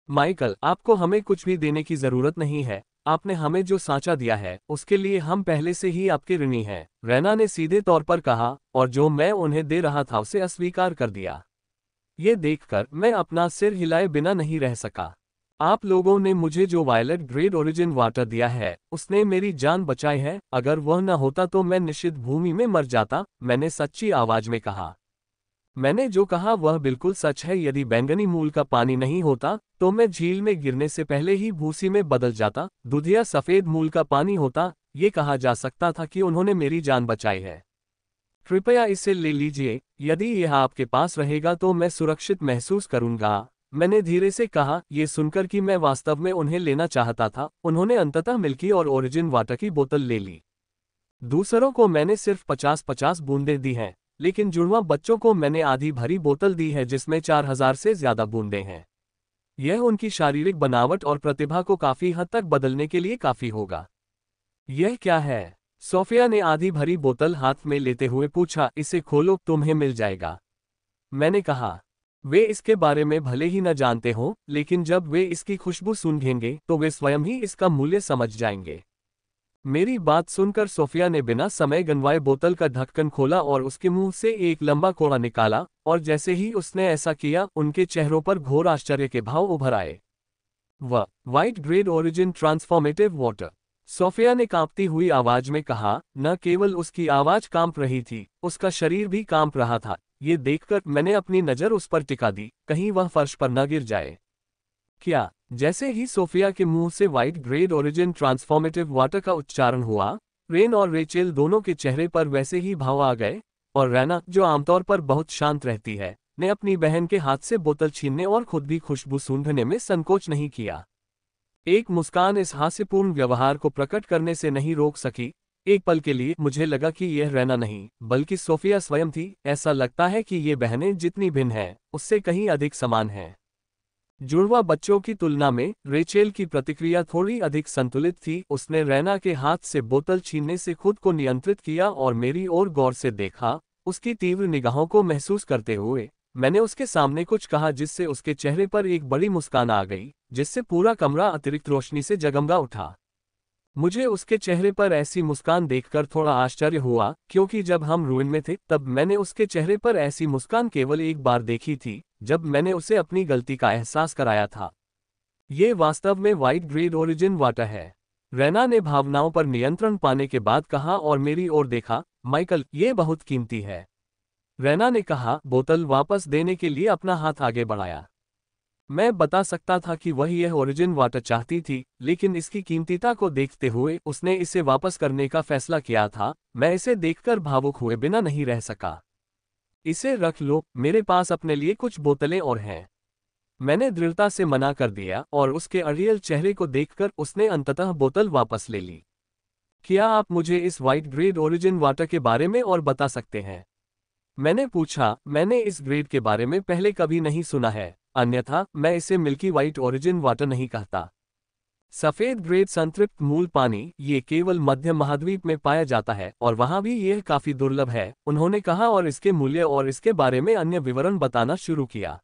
Speaker 1: माइकल, आपको हमें कुछ भी देने की जरूरत नहीं है। आपने हमें जो सांचा दिया है, उसके लिए हम पहले से ही आपके ऋणी हैं, रैना ने सीधे तौर पर कहा, और जो मैं उन्हें दे रहा था उसे अस्वीकार कर दिया। ये देखकर मैं अपना सिर हिलाए बिना नहीं रह सका। आप लोगों ने मुझे जो वायलेट ग्रेड ओरिजिन वाटर दिया है, उसने मेरी जान बचाई है। अगर वह न होता तो मैं निषिद्ध भूमि में मर जाता, मैंने सच्ची आवाज में कहा। मैंने जो कहा वह बिल्कुल सच है। यदि बैंगनी मूल का पानी नहीं होता तो मैं झील में गिरने से पहले ही भूसी में बदल जाता। दूधिया सफेद मूल का पानी होता, ये कहा जा सकता था कि उन्होंने मेरी जान बचाई है। कृपया इसे ले लीजिए, यदि यह आपके पास रहेगा तो मैं सुरक्षित महसूस करूंगा, मैंने धीरे से कहा। ये सुनकर कि मैं वास्तव में उन्हें लेना चाहता था, उन्होंने अंततः मिल्की और ओरिजिन वाटर की बोतल ले ली। दूसरों को मैंने सिर्फ 50-50 बूंदें दी हैं, लेकिन जुड़वा बच्चों को मैंने आधी भरी बोतल दी है जिसमें 4000 से ज्यादा बूंदें हैं। यह उनकी शारीरिक बनावट और प्रतिभा को काफी हद तक बदलने के लिए काफी होगा। यह क्या है? सोफिया ने आधी भरी बोतल हाथ में लेते हुए पूछा। इसे खोलो, तुम्हें मिल जाएगा, मैंने कहा। वे इसके बारे में भले ही न जानते हों, लेकिन जब वे इसकी खुशबू सूंघेंगे तो वे स्वयं ही इसका मूल्य समझ जाएंगे। मेरी बात सुनकर सोफिया ने बिना समय गंवाए बोतल का ढक्कन खोला और उसके मुंह से एक लंबा कोड़ा निकाला, और जैसे ही उसने ऐसा किया उनके चेहरों पर घोर आश्चर्य के भाव उभर आए। वह white grade origin transformative water, Sophia ने कांपती हुई आवाज में कहा। न केवल उसकी आवाज कांप रही थी, उसका शरीर भी कांप रहा था। ये देखकर मैंने अपनी नजर उस पर टिका दी, कहीं वह फर्श पर न गिर जाए। क्या? जैसे ही सोफिया के मुंह से white grade origin transformative water का उच्चारण हुआ, रेन और रेचेल दोनों के चेहरे पर वैसे ही भाव आ गए, और रैना, जो आमतौर पर बहुत शांत रहती है, ने अपनी बहन के हाथ से बोतल छीनने और खुद भी खुशबू सूंघने में संकोच नहीं किया। एक मुस्कान इस हास्यपूर्ण व्यवहार को प्रकट करने से नहीं रोक सकी। एक पल के लिए मुझे लगा कि यह रैना नहीं, बल्कि सोफिया स्वयं थी। ऐसा लगता है कि ये बहनें जितनी भिन्न हैं, उससे कहीं अधिक समान हैं। जुड़वा बच्चों की तुलना में रेचेल की प्रतिक्रिया थोड़ी अधिक संतुलित थी। उसने रैना के हाथ से बोतल छीनने से खुद को नियंत्रित किया और मेरी ओर गौर से देखा। उसकी तीव्र निगाहों को महसूस करते हुए मैंने उसके सामने कुछ कहा, जिससे उसके चेहरे पर एक बड़ी मुस्कान आ गई, जिससे पूरा कमरा अतिरिक्त रोशनी से जगमगा उठा। मुझे उसके चेहरे पर ऐसी मुस्कान देखकर थोड़ा आश्चर्य हुआ, क्योंकि जब हम रूइन में थे तब मैंने उसके चेहरे पर ऐसी मुस्कान केवल एक बार देखी थी, जब मैंने उसे अपनी गलती का एहसास कराया था। ये वास्तव में व्हाइट ग्रेड ओरिजिन वाटर है, रैना ने भावनाओं पर नियंत्रण पाने के बाद कहा और मेरी ओर देखा। माइकल, ये बहुत कीमती है, रैना ने कहा, बोतल वापस देने के लिए अपना हाथ आगे बढ़ाया। मैं बता सकता था कि वह यह ओरिजिन वाटर चाहती थी, लेकिन इसकी कीमतीता को देखते हुए उसने इसे वापस करने का फैसला किया था। मैं इसे देखकर भावुक हुए बिना नहीं रह सका। इसे रख लो, मेरे पास अपने लिए कुछ बोतलें और हैं, मैंने दृढ़ता से मना कर दिया, और उसके अड़ियल चेहरे को देखकर उसने अंततः बोतल वापस ले ली। क्या आप मुझे इस व्हाइट ग्रेड ओरिजिन वाटर के बारे में और बता सकते हैं? मैंने पूछा। मैंने इस ग्रेड के बारे में पहले कभी नहीं सुना है, अन्यथा मैं इसे मिल्की व्हाइट ओरिजिन वाटर नहीं कहता। सफेद ग्रेड संतृप्त मूल पानी, ये केवल मध्य महाद्वीप में पाया जाता है और वहां भी यह काफी दुर्लभ है, उन्होंने कहा, और इसके मूल्य और इसके बारे में अन्य विवरण बताना शुरू किया।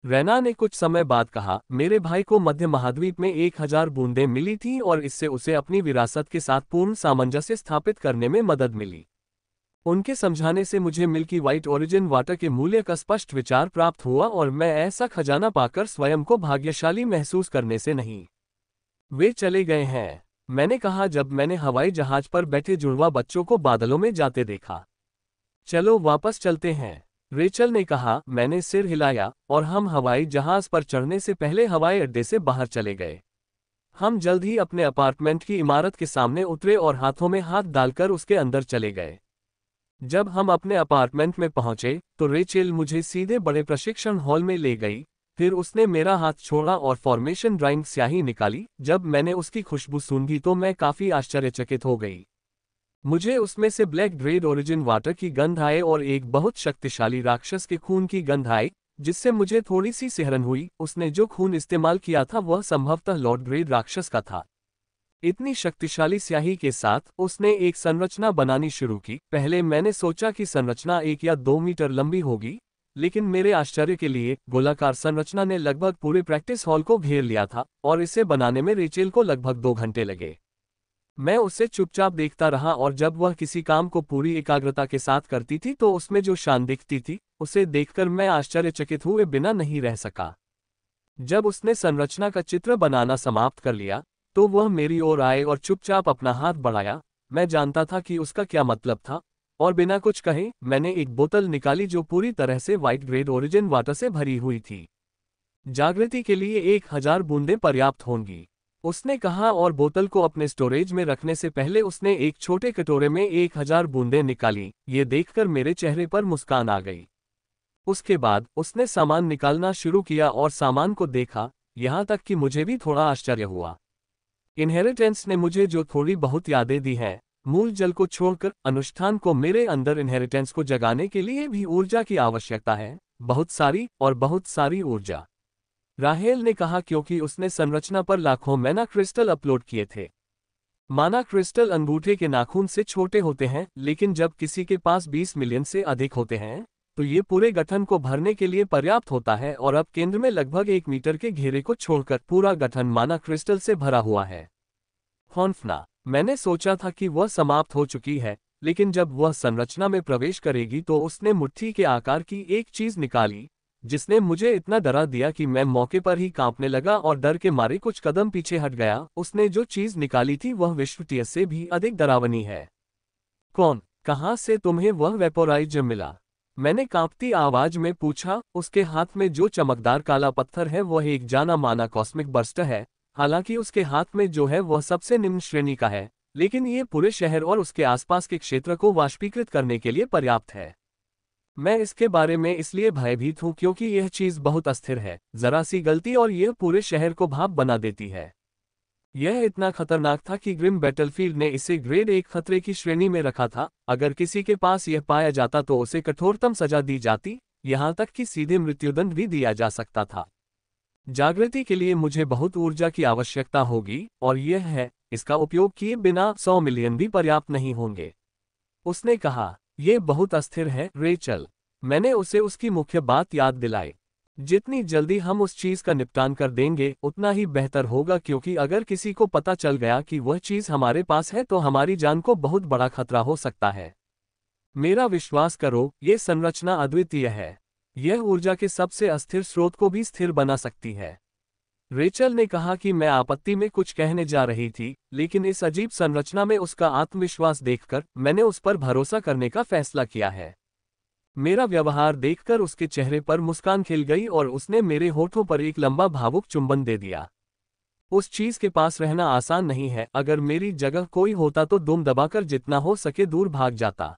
Speaker 1: रैना ने कुछ समय बाद कहा, मेरे भाई को मध्य महाद्वीप में 1000 बूंदें मिली थीं और इससे उसे अपनी विरासत के साथ पूर्ण सामंजस्य स्थापित करने में मदद मिली। उनके समझाने से मुझे मिल्की व्हाइट ओरिजिन वाटर के मूल्य का स्पष्ट विचार प्राप्त हुआ, और मैं ऐसा खजाना पाकर स्वयं को भाग्यशाली महसूस करने से नहीं। वे चले गए हैं, मैंने कहा जब मैंने हवाई जहाज पर बैठे जुड़वा बच्चों को बादलों में जाते देखा। चलो वापस चलते हैं, रेचल ने कहा। मैंने सिर हिलाया और हम हवाई जहाज पर चढ़ने से पहले हवाई अड्डे से बाहर चले गए। हम जल्द ही अपने अपार्टमेंट की इमारत के सामने उतरे और हाथों में हाथ डालकर उसके अंदर चले गए। जब हम अपने अपार्टमेंट में पहुंचे तो रेचेल मुझे सीधे बड़े प्रशिक्षण हॉल में ले गई। फिर उसने मेरा हाथ छोड़ा और फॉर्मेशन ड्राइंग स्याही निकाली। जब मैंने उसकी खुशबू सूंघी तो मैं काफी आश्चर्यचकित हो गई। मुझे उसमें से ब्लैक ग्रेड ओरिजिन वाटर की गंध आई और एक बहुत शक्तिशाली राक्षस के खून की गंध आई, जिससे मुझे थोड़ी सी सिहरन हुई। उसने जो खून इस्तेमाल किया था वह संभवतः लॉर्ड ग्रेड राक्षस का था। इतनी शक्तिशाली स्याही के साथ उसने एक संरचना बनानी शुरू की। पहले मैंने सोचा कि संरचना 1 या 2 मीटर लंबी होगी, लेकिन मेरे आश्चर्य के लिए गोलाकार संरचना ने लगभग पूरे प्रैक्टिस हॉल को घेर लिया था, और इसे बनाने में रेचेल को लगभग 2 घंटे लगे। मैं उसे चुपचाप देखता रहा, और जब वह किसी काम को पूरी एकाग्रता के साथ करती थी तो उसमें जो शान दिखती थी, उसे देखकर मैं आश्चर्यचकित हुए बिना नहीं रह सका। जब उसने संरचना का चित्र बनाना समाप्त कर लिया तो वह मेरी ओर आए और चुपचाप अपना हाथ बढ़ाया। मैं जानता था कि उसका क्या मतलब था, और बिना कुछ कहे मैंने एक बोतल निकाली जो पूरी तरह से व्हाइट ग्रेड ओरिजिन वाटर से भरी हुई थी। जागृति के लिए 1000 बूंदें पर्याप्त होंगी, उसने कहा, और बोतल को अपने स्टोरेज में रखने से पहले उसने एक छोटे कटोरे में 1000 बूंदें निकाली। ये देखकर मेरे चेहरे पर मुस्कान आ गई। उसके बाद उसने सामान निकालना शुरू किया और सामान को देखा, यहाँ तक कि मुझे भी थोड़ा आश्चर्य हुआ। इनहेरिटेंस ने मुझे जो थोड़ी बहुत यादें दी हैं, मूल जल को छोड़कर, अनुष्ठान को मेरे अंदर इनहेरिटेंस को जगाने के लिए भी ऊर्जा की आवश्यकता है, बहुत सारी और बहुत सारी ऊर्जा, राहेल ने कहा, क्योंकि उसने संरचना पर लाखों मैना क्रिस्टल अपलोड किए थे। माना क्रिस्टल अंगूठे के नाखून से छोटे होते हैं, लेकिन जब किसी के पास 20 मिलियन से अधिक होते हैं तो ये पूरे गठन को भरने के लिए पर्याप्त होता है और अब केंद्र में लगभग 1 मीटर के घेरे को छोड़कर पूरा गठन माना क्रिस्टल से भरा हुआ है। हॉन्फना, मैंने सोचा था कि वह समाप्त हो चुकी है, लेकिन जब वह संरचना में प्रवेश करेगी तो उसने मुट्ठी के आकार की एक चीज निकाली, जिसने मुझे इतना डरा दिया कि मैं मौके पर ही कांपने लगा और डर के मारे कुछ कदम पीछे हट गया। उसने जो चीज निकाली थी वह विश्वटीय से भी अधिक डरावनी है। कौन, कहाँ से तुम्हें वह वेपोराइजर मिला? मैंने कांपती आवाज में पूछा। उसके हाथ में जो चमकदार काला पत्थर है वह एक जाना माना कॉस्मिक बर्स्टर है। हालांकि उसके हाथ में जो है वह सबसे निम्न श्रेणी का है, लेकिन ये पूरे शहर और उसके आसपास के क्षेत्र को वाष्पीकृत करने के लिए पर्याप्त है। मैं इसके बारे में इसलिए भयभीत हूं क्योंकि यह चीज बहुत अस्थिर है। जरा सी गलती और यह पूरे शहर को भाप बना देती है। यह इतना खतरनाक था कि ग्रिम बैटलफील्ड ने इसे ग्रेड 1 खतरे की श्रेणी में रखा था। अगर किसी के पास यह पाया जाता तो उसे कठोरतम सजा दी जाती, यहां तक कि सीधे मृत्युदंड भी दिया जा सकता था। जागृति के लिए मुझे बहुत ऊर्जा की आवश्यकता होगी, और यह है, इसका उपयोग किए बिना 100 मिलियन भी पर्याप्त नहीं होंगे। उसने कहा, यह बहुत अस्थिर है रेचल। मैंने उसे उसकी मुख्य बात याद दिलाई। जितनी जल्दी हम उस चीज का निपटान कर देंगे उतना ही बेहतर होगा, क्योंकि अगर किसी को पता चल गया कि वह चीज हमारे पास है तो हमारी जान को बहुत बड़ा खतरा हो सकता है। मेरा विश्वास करो, ये संरचना अद्वितीय है। यह ऊर्जा के सबसे अस्थिर स्रोत को भी स्थिर बना सकती है। रेचल ने कहा कि मैं आपत्ति में कुछ कहने जा रही थी, लेकिन इस अजीब संरचना में उसका आत्मविश्वास देखकर मैंने उस पर भरोसा करने का फैसला किया है। मेरा व्यवहार देखकर उसके चेहरे पर मुस्कान खिल गई और उसने मेरे होठों पर एक लंबा भावुक चुंबन दे दिया। उस चीज के पास रहना आसान नहीं है। अगर मेरी जगह कोई होता तो दुम दबाकर जितना हो सके दूर भाग जाता।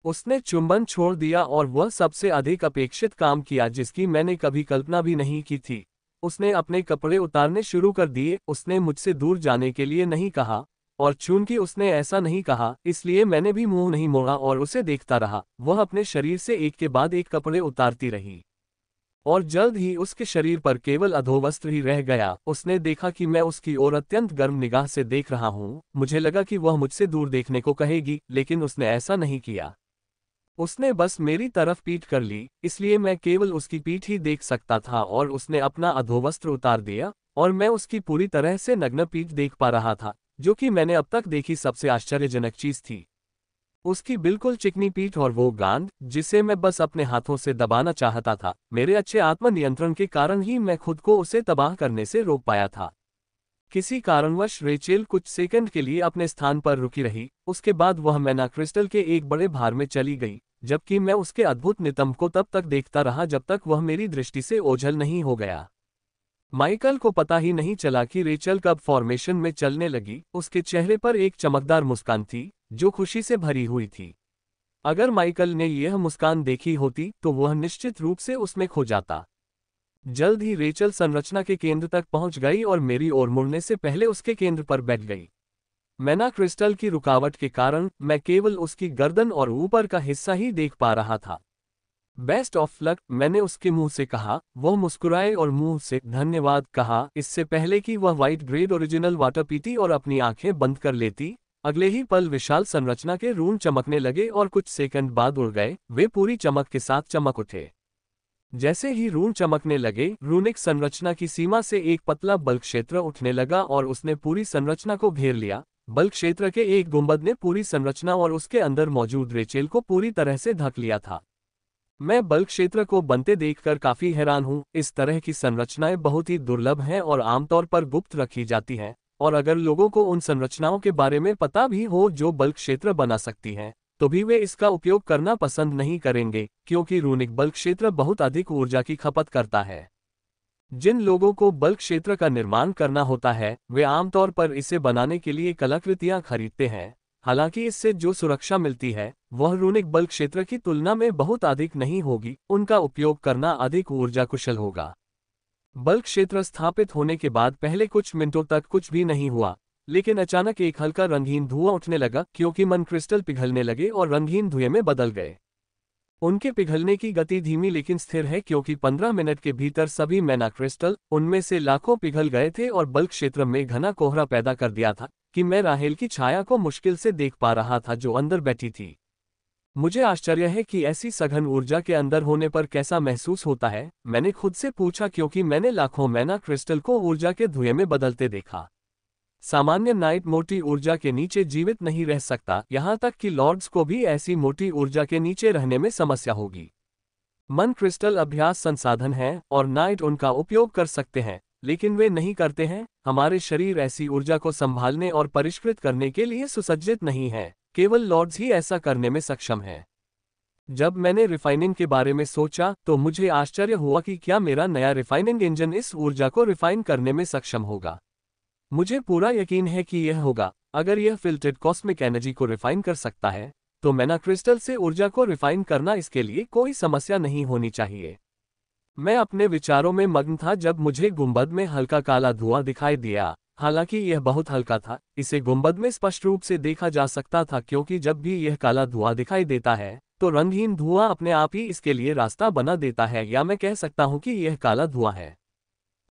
Speaker 1: उसने चुंबन छोड़ दिया और वह सबसे अधिक अपेक्षित काम किया जिसकी मैंने कभी कल्पना भी नहीं की थी। उसने अपने कपड़े उतारने शुरू कर दिए। उसने मुझसे दूर जाने के लिए नहीं कहा, और चूंकि उसने ऐसा नहीं कहा इसलिए मैंने भी मुंह नहीं मोड़ा और उसे देखता रहा। वह अपने शरीर से एक के बाद एक कपड़े उतारती रही, और जल्द ही उसके शरीर पर केवल अधोवस्त्र ही रह गया। उसने देखा कि मैं उसकी ओर अत्यंत गर्म निगाह से देख रहा हूं। मुझे लगा कि वह मुझसे दूर देखने को कहेगी, लेकिन उसने ऐसा नहीं किया। उसने बस मेरी तरफ पीठ कर ली, इसलिए मैं केवल उसकी पीठ ही देख सकता था, और उसने अपना अधोवस्त्र उतार दिया और मैं उसकी पूरी तरह से नग्न पीठ देख पा रहा था, जो कि मैंने अब तक देखी सबसे आश्चर्यजनक चीज थी। उसकी बिल्कुल चिकनी पीठ और वो गांड जिसे मैं बस अपने हाथों से दबाना चाहता था। मेरे अच्छे आत्मनियंत्रण के कारण ही मैं खुद को उसे तबाह करने से रोक पाया था। किसी कारणवश रेचेल कुछ सेकंड के लिए अपने स्थान पर रुकी रही। उसके बाद वह मैना क्रिस्टल के एक बड़े भार में चली गई, जबकि मैं उसके अद्भुत नितंब को तब तक देखता रहा जब तक वह मेरी दृष्टि से ओझल नहीं हो गया। माइकल को पता ही नहीं चला कि रेचल कब फॉर्मेशन में चलने लगी। उसके चेहरे पर एक चमकदार मुस्कान थी जो खुशी से भरी हुई थी। अगर माइकल ने यह मुस्कान देखी होती तो वह निश्चित रूप से उसमें खो जाता। जल्द ही रेचल संरचना के केंद्र तक पहुंच गई और मेरी ओर मुड़ने से पहले उसके केंद्र पर बैठ गई। मैना क्रिस्टल की रुकावट के कारण मैं केवल उसकी गर्दन और ऊपर का हिस्सा ही देख पा रहा था। बेस्ट ऑफ लक, मैंने उसके मुंह से कहा। वह मुस्कुराए और मुंह से धन्यवाद कहा, इससे पहले कि वह व्हाइट ग्रेड ओरिजिनल वाटर पीती और अपनी आंखें बंद कर लेती। अगले ही पल विशाल संरचना के रून चमकने लगे और कुछ सेकंड बाद उड़ गए। वे पूरी चमक के साथ चमक उठे। जैसे ही रून चमकने लगे, रूनिक संरचना की सीमा से एक पतला बल क्षेत्र उठने लगा और उसने पूरी संरचना को घेर लिया। बल क्षेत्र के एक गुंबद ने पूरी संरचना और उसके अंदर मौजूद रेचेल को पूरी तरह से ढक लिया था। मैं बल क्षेत्र को बनते देखकर काफी हैरान हूं। इस तरह की संरचनाएं बहुत ही दुर्लभ हैं और आमतौर पर गुप्त रखी जाती हैं, और अगर लोगों को उन संरचनाओं के बारे में पता भी हो जो बल क्षेत्र बना सकती हैं, तो भी वे इसका उपयोग करना पसंद नहीं करेंगे, क्योंकि रूनिक बल क्षेत्र बहुत अधिक ऊर्जा की खपत करता है। जिन लोगों को बल क्षेत्र का निर्माण करना होता है वे आमतौर पर इसे बनाने के लिए कलाकृतियां खरीदते हैं। हालांकि इससे जो सुरक्षा मिलती है वह रूनिक बल क्षेत्र की तुलना में बहुत अधिक नहीं होगी। उनका उपयोग करना अधिक ऊर्जा कुशल होगा। बल क्षेत्र स्थापित होने के बाद पहले कुछ मिनटों तक कुछ भी नहीं हुआ, लेकिन अचानक एक हल्का रंगहीन धुआं उठने लगा, क्योंकि मन क्रिस्टल पिघलने लगे और रंगहीन धुएं में बदल गए। उनके पिघलने की गति धीमी लेकिन स्थिर है, क्योंकि 15 मिनट के भीतर सभी मैना क्रिस्टल, उनमें से लाखों, पिघल गए थे और बल क्षेत्र में घना कोहरा पैदा कर दिया था कि मैं राहेल की छाया को मुश्किल से देख पा रहा था जो अंदर बैठी थी। मुझे आश्चर्य है कि ऐसी सघन ऊर्जा के अंदर होने पर कैसा महसूस होता है, मैंने खुद से पूछा क्योंकि मैंने लाखों मैना क्रिस्टल को ऊर्जा के धुएं में बदलते देखा। सामान्य नाइट मोटी ऊर्जा के नीचे जीवित नहीं रह सकता, यहाँ तक कि लॉर्ड्स को भी ऐसी मोटी ऊर्जा के नीचे रहने में समस्या होगी। मन क्रिस्टल अभ्यास संसाधन है और नाइट उनका उपयोग कर सकते हैं, लेकिन वे नहीं करते हैं। हमारे शरीर ऐसी ऊर्जा को संभालने और परिष्कृत करने के लिए सुसज्जित नहीं है, केवल लॉर्ड्स ही ऐसा करने में सक्षम हैं। जब मैंने रिफाइनिंग के बारे में सोचा तो मुझे आश्चर्य हुआ कि क्या मेरा नया रिफाइनिंग इंजन इस ऊर्जा को रिफाइन करने में सक्षम होगा। मुझे पूरा यकीन है कि यह होगा। अगर यह फिल्टर्ड कॉस्मिक एनर्जी को रिफाइन कर सकता है, तो मैना क्रिस्टल से ऊर्जा को रिफाइन करना इसके लिए कोई समस्या नहीं होनी चाहिए। मैं अपने विचारों में मग्न था जब मुझे गुंबद में हल्का काला धुआं दिखाई दिया। हालांकि यह बहुत हल्का था, इसे गुंबद में स्पष्ट रूप से देखा जा सकता था, क्योंकि जब भी यह काला धुआं दिखाई देता है तो रंगहीन धुआं अपने आप ही इसके लिए रास्ता बना देता है, या मैं कह सकता हूं कि यह काला धुआं है।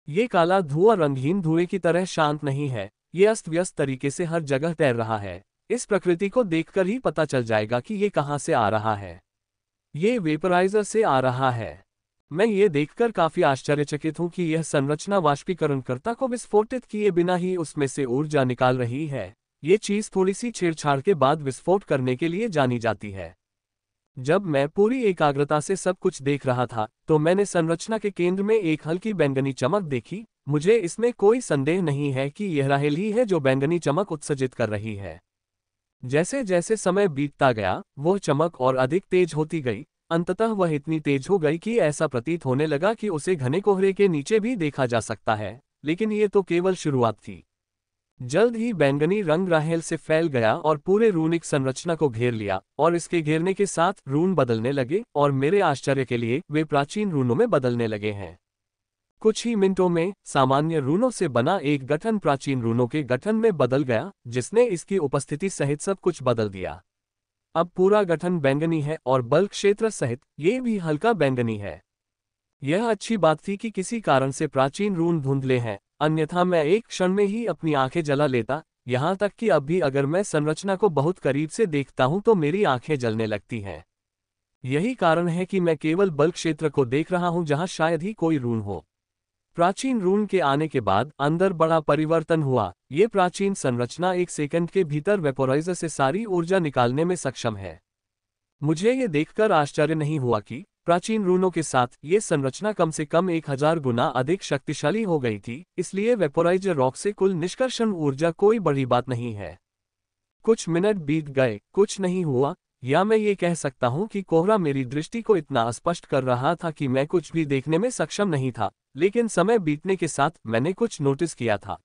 Speaker 1: ये काला धुआं रंगहीन धुएं की तरह शांत नहीं है, ये अस्त व्यस्त तरीके से हर जगह तैर रहा है। इस प्रकृति को देखकर ही पता चल जाएगा कि ये कहाँ से आ रहा है। ये वेपराइजर से आ रहा है। मैं ये देखकर काफी आश्चर्यचकित हूं कि यह संरचना वाष्पीकरणकर्ता को विस्फोटित किए बिना ही उसमें से ऊर्जा निकाल रही है। ये चीज थोड़ी सी छेड़छाड़ के बाद विस्फोट करने के लिए जानी जाती है। जब मैं पूरी एकाग्रता से सब कुछ देख रहा था तो मैंने संरचना के केंद्र में एक हल्की बैंगनी चमक देखी। मुझे इसमें कोई संदेह नहीं है कि यह राहेल ही है जो बैंगनी चमक उत्सर्जित कर रही है। जैसे जैसे समय बीतता गया वह चमक और अधिक तेज होती गई। अंततः वह इतनी तेज हो गई कि ऐसा प्रतीत होने लगा कि उसे घने कोहरे के नीचे भी देखा जा सकता है, लेकिन ये तो केवल शुरुआत थी। जल्द ही बैंगनी रंग राहेल से फैल गया और पूरे रूनिक संरचना को घेर लिया, और इसके घेरने के साथ रून बदलने लगे, और मेरे आश्चर्य के लिए वे प्राचीन रूनों में बदलने लगे हैं। कुछ ही मिनटों में सामान्य रूनों से बना एक गठन प्राचीन रूनों के गठन में बदल गया, जिसने इसकी उपस्थिति सहित सब कुछ बदल दिया। अब पूरा गठन बैंगनी है और बल क्षेत्र सहित ये भी हल्का बैंगनी है। यह अच्छी बात थी कि किसी कारण से प्राचीन रून धुंधले हैं, अन्यथा मैं एक क्षण में ही अपनी आंखें जला लेता। यहाँ तक कि अब भी अगर मैं संरचना को बहुत करीब से देखता हूं तो मेरी आंखें जलने लगती हैं। यही कारण है कि मैं केवल बल क्षेत्र को देख रहा हूं जहां शायद ही कोई रून हो। प्राचीन रून के आने के बाद अंदर बड़ा परिवर्तन हुआ। ये प्राचीन संरचना एक सेकंड के भीतर वेपोराइजर से सारी ऊर्जा निकालने में सक्षम है। मुझे ये देखकर आश्चर्य नहीं हुआ कि प्राचीन रूनों के साथ ये संरचना कम से कम 1000 गुना अधिक शक्तिशाली हो गई थी, इसलिए वेपोराइजर रॉक से कुल निष्कर्षण ऊर्जा कोई बड़ी बात नहीं है। कुछ मिनट बीत गए, कुछ नहीं हुआ, या मैं ये कह सकता हूँ कि कोहरा मेरी दृष्टि को इतना अस्पष्ट कर रहा था कि मैं कुछ भी देखने में सक्षम नहीं था। लेकिन समय बीतने के साथ मैंने कुछ नोटिस किया था।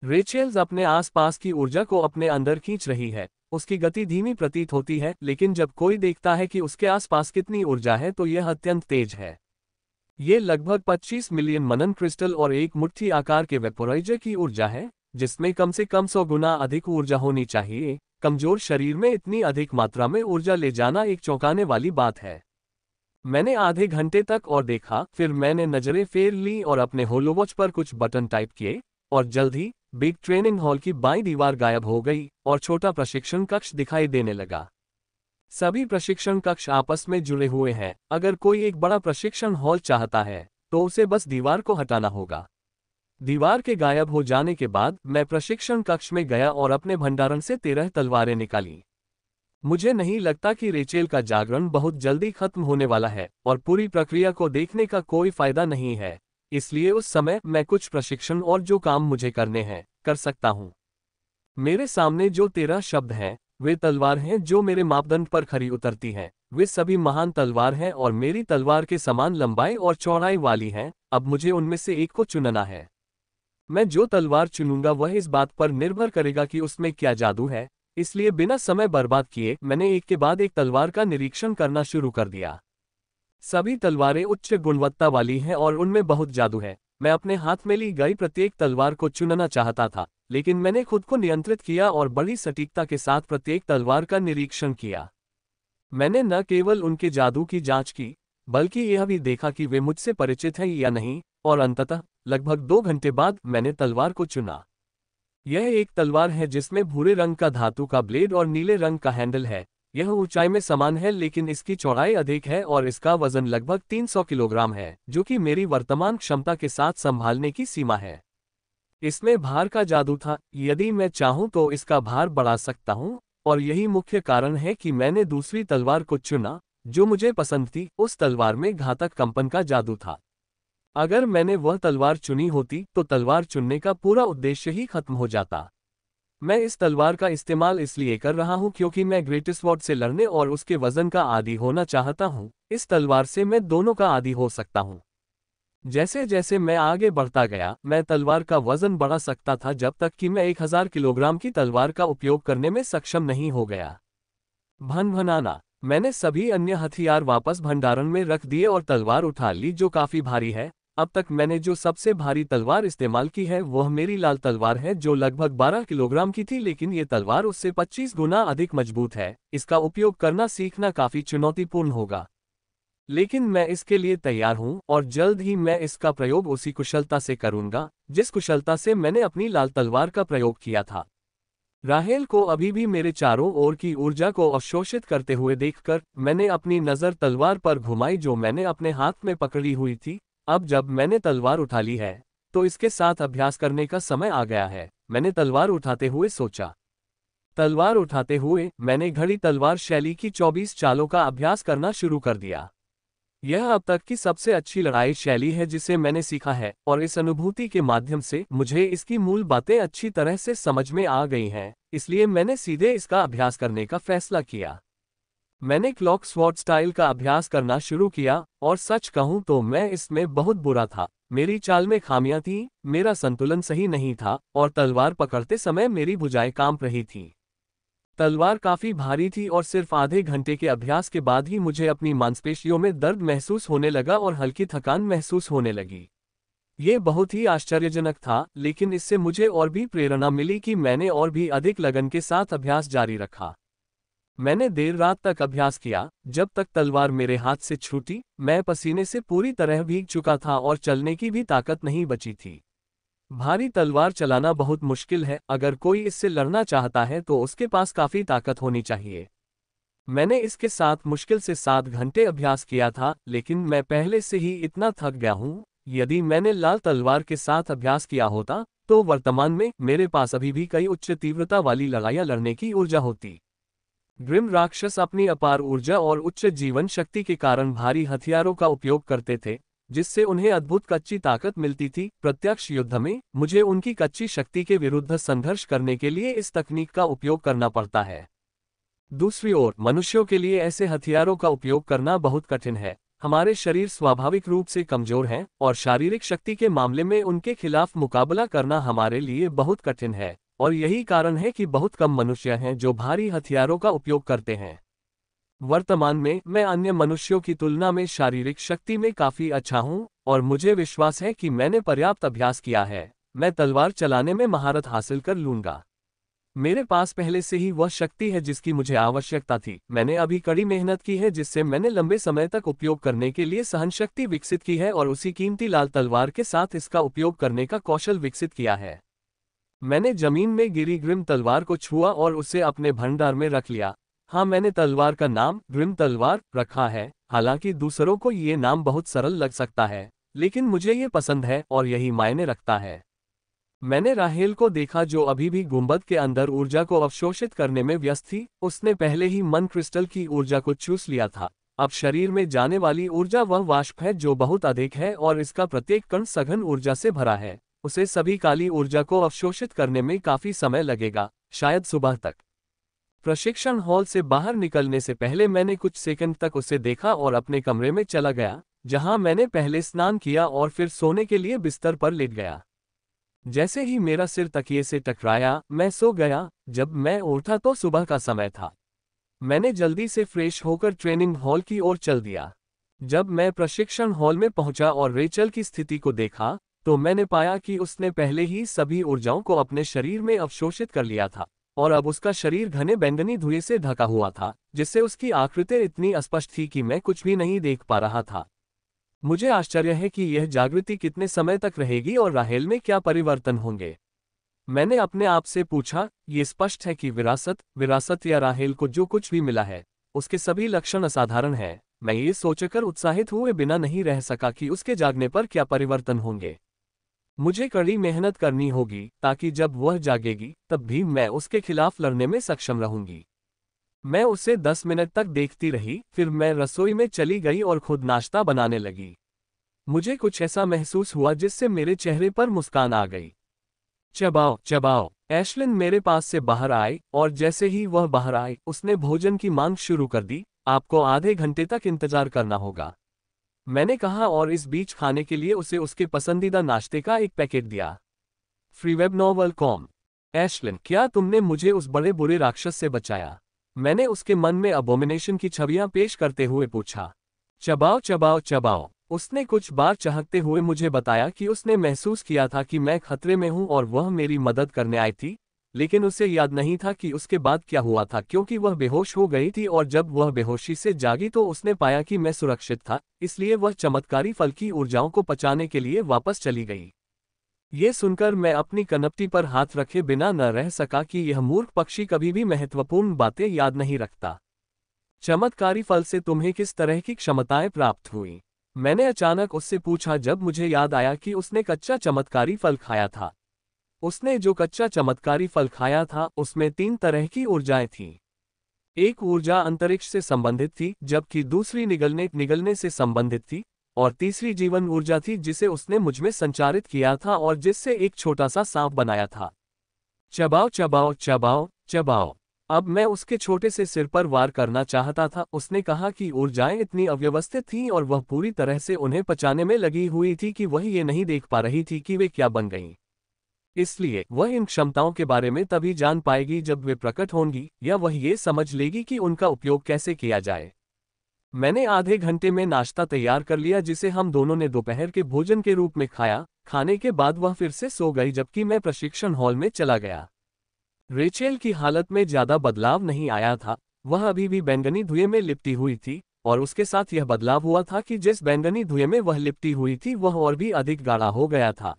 Speaker 1: रेचेल्स अपने आसपास की ऊर्जा को अपने अंदर खींच रही है। उसकी गति धीमी प्रतीत होती है, लेकिन जब कोई देखता है कि उसके आसपास कितनी ऊर्जा है तो यह अत्यंत तेज है। ये लगभग 25 मिलियन मनन क्रिस्टल और एक मुट्ठी आकार के वेपोराइजर की ऊर्जा है, जिसमें कम से कम 100 गुना अधिक ऊर्जा होनी चाहिए। कमजोर शरीर में इतनी अधिक मात्रा में ऊर्जा ले जाना एक चौंकाने वाली बात है। मैंने आधे घंटे तक और देखा, फिर मैंने नजरें फेर ली और अपने होलोवॉच पर कुछ बटन टाइप किए, और जल्द ही बिग ट्रेनिंग हॉल की बाईं दीवार गायब हो गई और छोटा प्रशिक्षण कक्ष दिखाई देने लगा। सभी प्रशिक्षण कक्ष आपस में जुड़े हुए हैं। अगर कोई एक बड़ा प्रशिक्षण हॉल चाहता है तो उसे बस दीवार को हटाना होगा। दीवार के गायब हो जाने के बाद मैं प्रशिक्षण कक्ष में गया और अपने भंडारण से 13 तलवारें निकाली। मुझे नहीं लगता कि रेचेल का जागरण बहुत जल्दी खत्म होने वाला है और पूरी प्रक्रिया को देखने का कोई फायदा नहीं है, इसलिए उस समय मैं कुछ प्रशिक्षण और जो काम मुझे करने हैं कर सकता हूं। मेरे सामने जो 13 शब्द हैं वे तलवार हैं जो मेरे मापदंड पर खरी उतरती हैं। वे सभी महान तलवार हैं और मेरी तलवार के समान लंबाई और चौड़ाई वाली हैं। अब मुझे उनमें से एक को चुनना है। मैं जो तलवार चुनूंगा वह इस बात पर निर्भर करेगा कि उसमें क्या जादू है, इसलिए बिना समय बर्बाद किए मैंने एक के बाद एक तलवार का निरीक्षण करना शुरू कर दिया। सभी तलवारें उच्च गुणवत्ता वाली हैं और उनमें बहुत जादू है। मैं अपने हाथ में ली गई प्रत्येक तलवार को चुनना चाहता था, लेकिन मैंने खुद को नियंत्रित किया और बड़ी सटीकता के साथ प्रत्येक तलवार का निरीक्षण किया। मैंने न केवल उनके जादू की जांच की, बल्कि यह भी देखा कि वे मुझसे परिचित हैं या नहीं, और अंततः लगभग 2 घंटे बाद मैंने तलवार को चुना। यह एक तलवार है जिसमें भूरे रंग का धातु का ब्लेड और नीले रंग का हैंडल है। यह ऊंचाई में समान है लेकिन इसकी चौड़ाई अधिक है और इसका वजन लगभग 300 किलोग्राम है, जो कि मेरी वर्तमान क्षमता के साथ संभालने की सीमा है। इसमें भार का जादू था, यदि मैं चाहूं तो इसका भार बढ़ा सकता हूं, और यही मुख्य कारण है कि मैंने दूसरी तलवार को चुना, जो मुझे पसंद थी। उस तलवार में घातक कंपन का जादू था। अगर मैंने वह तलवार चुनी होती तो तलवार चुनने का पूरा उद्देश्य ही खत्म हो जाता। मैं इस तलवार का इस्तेमाल इसलिए कर रहा हूं क्योंकि मैं ग्रेटस्वॉर्ड से लड़ने और उसके वजन का आदी होना चाहता हूं। इस तलवार से मैं दोनों का आदी हो सकता हूं। जैसे जैसे मैं आगे बढ़ता गया, मैं तलवार का वजन बढ़ा सकता था जब तक कि मैं 1000 किलोग्राम की तलवार का उपयोग करने में सक्षम नहीं हो गया। भनभनाना। मैंने सभी अन्य हथियार वापस भंडारण में रख दिए और तलवार उठा ली, जो काफी भारी है। अब तक मैंने जो सबसे भारी तलवार इस्तेमाल की है वह मेरी लाल तलवार है, जो लगभग 12 किलोग्राम की थी, लेकिन ये तलवार उससे 25 गुना अधिक मजबूत है। इसका उपयोग करना सीखना काफी चुनौतीपूर्ण होगा, लेकिन मैं इसके लिए तैयार हूं और जल्द ही मैं इसका प्रयोग उसी कुशलता से करूंगा जिस कुशलता से मैंने अपनी लाल तलवार का प्रयोग किया था। राहेल को अभी भी मेरे चारों ओर की ऊर्जा को अवशोषित करते हुए देखकर मैंने अपनी नज़र तलवार पर घुमाई जो मैंने अपने हाथ में पकड़ी हुई थी। अब जब मैंने तलवार उठा ली है तो इसके साथ अभ्यास करने का समय आ गया है, मैंने तलवार उठाते हुए सोचा। तलवार उठाते हुए मैंने घड़ी तलवार शैली की 24 चालों का अभ्यास करना शुरू कर दिया। यह अब तक की सबसे अच्छी लड़ाई शैली है जिसे मैंने सीखा है, और इस अनुभूति के माध्यम से मुझे इसकी मूल बातें अच्छी तरह से समझ में आ गई हैं, इसलिए मैंने सीधे इसका अभ्यास करने का फैसला किया। मैंने क्लॉक स्वॉर्ड स्टाइल का अभ्यास करना शुरू किया, और सच कहूं तो मैं इसमें बहुत बुरा था। मेरी चाल में खामियां थीं, मेरा संतुलन सही नहीं था, और तलवार पकड़ते समय मेरी भुजाएं कांप रही थीं। तलवार काफी भारी थी और सिर्फ आधे घंटे के अभ्यास के बाद ही मुझे अपनी मांसपेशियों में दर्द महसूस होने लगा और हल्की थकान महसूस होने लगी। ये बहुत ही आश्चर्यजनक था, लेकिन इससे मुझे और भी प्रेरणा मिली कि मैंने और भी अधिक लगन के साथ अभ्यास जारी रखा। मैंने देर रात तक अभ्यास किया, जब तक तलवार मेरे हाथ से छूटी। मैं पसीने से पूरी तरह भीग चुका था और चलने की भी ताकत नहीं बची थी। भारी तलवार चलाना बहुत मुश्किल है, अगर कोई इससे लड़ना चाहता है तो उसके पास काफी ताकत होनी चाहिए। मैंने इसके साथ मुश्किल से 7 घंटे अभ्यास किया था, लेकिन मैं पहले से ही इतना थक गया हूँ। यदि मैंने लाल तलवार के साथ अभ्यास किया होता तो वर्तमान में मेरे पास अभी भी कई उच्च तीव्रता वाली लड़ाइयाँ लड़ने की ऊर्जा होती। ग्रिम राक्षस अपनी अपार ऊर्जा और उच्च जीवन शक्ति के कारण भारी हथियारों का उपयोग करते थे, जिससे उन्हें अद्भुत कच्ची ताकत मिलती थी। प्रत्यक्ष युद्ध में मुझे उनकी कच्ची शक्ति के विरुद्ध संघर्ष करने के लिए इस तकनीक का उपयोग करना पड़ता है। दूसरी ओर मनुष्यों के लिए ऐसे हथियारों का उपयोग करना बहुत कठिन है। हमारे शरीर स्वाभाविक रूप से कमजोर हैं और शारीरिक शक्ति के मामले में उनके खिलाफ मुकाबला करना हमारे लिए बहुत कठिन है, और यही कारण है कि बहुत कम मनुष्य हैं जो भारी हथियारों का उपयोग करते हैं। वर्तमान में मैं अन्य मनुष्यों की तुलना में शारीरिक शक्ति में काफी अच्छा हूं, और मुझे विश्वास है कि मैंने पर्याप्त अभ्यास किया है। मैं तलवार चलाने में महारत हासिल कर लूंगा। मेरे पास पहले से ही वह शक्ति है जिसकी मुझे आवश्यकता थी। मैंने अभी कड़ी मेहनत की है जिससे मैंने लंबे समय तक उपयोग करने के लिए सहनशक्ति विकसित की है, और उसी कीमती लाल तलवार के साथ इसका उपयोग करने का कौशल विकसित किया है। मैंने जमीन में गिरी ग्रिम तलवार को छुआ और उसे अपने भंडार में रख लिया। हाँ, मैंने तलवार का नाम ग्रिम तलवार रखा है। हालांकि दूसरों को ये नाम बहुत सरल लग सकता है, लेकिन मुझे ये पसंद है और यही मायने रखता है। मैंने राहेल को देखा जो अभी भी गुंबद के अंदर ऊर्जा को अवशोषित करने में व्यस्त थी। उसने पहले ही मन क्रिस्टल की ऊर्जा को चूस लिया था। अब शरीर में जाने वाली ऊर्जा वह वाष्प है जो बहुत अधिक है और इसका प्रत्येक कण सघन ऊर्जा से भरा है। उसे सभी काली ऊर्जा को अवशोषित करने में काफी समय लगेगा, शायद सुबह तक। प्रशिक्षण हॉल से बाहर निकलने से पहले मैंने कुछ सेकंड तक उसे देखा और अपने कमरे में चला गया, जहां मैंने पहले स्नान किया और फिर सोने के लिए बिस्तर पर लेट गया। जैसे ही मेरा सिर तकिए से टकराया, मैं सो गया। जब मैं उठा तो सुबह का समय था। मैंने जल्दी से फ्रेश होकर ट्रेनिंग हॉल की ओर चल दिया। जब मैं प्रशिक्षण हॉल में पहुंचा और रेचल की स्थिति को देखा, तो मैंने पाया कि उसने पहले ही सभी ऊर्जाओं को अपने शरीर में अवशोषित कर लिया था, और अब उसका शरीर घने बैंगनी धुएं से ढका हुआ था, जिससे उसकी आकृति इतनी अस्पष्ट थी कि मैं कुछ भी नहीं देख पा रहा था। मुझे आश्चर्य है कि यह जागृति कितने समय तक रहेगी और राहेल में क्या परिवर्तन होंगे। मैंने अपने आप से पूछा, ये स्पष्ट है कि विरासत या राहेल को जो कुछ भी मिला है, उसके सभी लक्षण असाधारण हैं। मैं ये सोचकर उत्साहित हुए बिना नहीं रह सका कि उसके जागने पर क्या परिवर्तन होंगे। मुझे कड़ी मेहनत करनी होगी ताकि जब वह जागेगी तब भी मैं उसके खिलाफ लड़ने में सक्षम रहूंगी। मैं उसे 10 मिनट तक देखती रही, फिर मैं रसोई में चली गई और खुद नाश्ता बनाने लगी। मुझे कुछ ऐसा महसूस हुआ जिससे मेरे चेहरे पर मुस्कान आ गई। चबाओ चबाओ। एशलिन मेरे पास से बाहर आई और जैसे ही वह बाहर आई उसने भोजन की मांग शुरू कर दी। आपको आधे घंटे तक इंतजार करना होगा, मैंने कहा और इस बीच खाने के लिए उसे उसके पसंदीदा नाश्ते का एक पैकेट दिया। फ्रीवेब नॉवल कॉम। एशलिन, क्या तुमने मुझे उस बड़े बुरे राक्षस से बचाया? मैंने उसके मन में अबोमिनेशन की छवियां पेश करते हुए पूछा। चबाओ चबाओ चबाओ। उसने कुछ बार चहकते हुए मुझे बताया कि उसने महसूस किया था कि मैं खतरे में हूं और वह मेरी मदद करने आई थी, लेकिन उसे याद नहीं था कि उसके बाद क्या हुआ था क्योंकि वह बेहोश हो गई थी और जब वह बेहोशी से जागी तो उसने पाया कि मैं सुरक्षित था, इसलिए वह चमत्कारी फल की ऊर्जाओं को पचाने के लिए वापस चली गई। ये सुनकर मैं अपनी कनपटी पर हाथ रखे बिना न रह सका कि यह मूर्ख पक्षी कभी भी महत्वपूर्ण बातें याद नहीं रखता। चमत्कारी फल से तुम्हें किस तरह की क्षमताएं प्राप्त हुई? मैंने अचानक उससे पूछा जब मुझे याद आया कि उसने कच्चा चमत्कारी फल खाया था। उसने जो कच्चा चमत्कारी फल खाया था उसमें 3 तरह की ऊर्जाएं थीं। एक ऊर्जा अंतरिक्ष से संबंधित थी, जबकि दूसरी निगलने से संबंधित थी, और तीसरी जीवन ऊर्जा थी जिसे उसने मुझमें संचारित किया था और जिससे एक छोटा सा सांप बनाया था। चबाओ चबाओ चबाओ चबाओ। अब मैं उसके छोटे से सिर पर वार करना चाहता था। उसने कहा कि ऊर्जाएं इतनी अव्यवस्थित थीं और वह पूरी तरह से उन्हें पचाने में लगी हुई थी कि वह ये नहीं देख पा रही थी कि वे क्या बन गईं। इसलिए वह इन क्षमताओं के बारे में तभी जान पाएगी जब वे प्रकट होंगी या वह ये समझ लेगी कि उनका उपयोग कैसे किया जाए। मैंने आधे घंटे में नाश्ता तैयार कर लिया जिसे हम दोनों ने दोपहर के भोजन के रूप में खाया। खाने के बाद वह फिर से सो गई जबकि मैं प्रशिक्षण हॉल में चला गया। रेचेल की हालत में ज्यादा बदलाव नहीं आया था, वह अभी भी बैंगनी धुएं में लिपटी हुई थी, और उसके साथ यह बदलाव हुआ था कि जिस बैंगनी धुएं में वह लिपटी हुई थी वह और भी अधिक गाढ़ा हो गया था।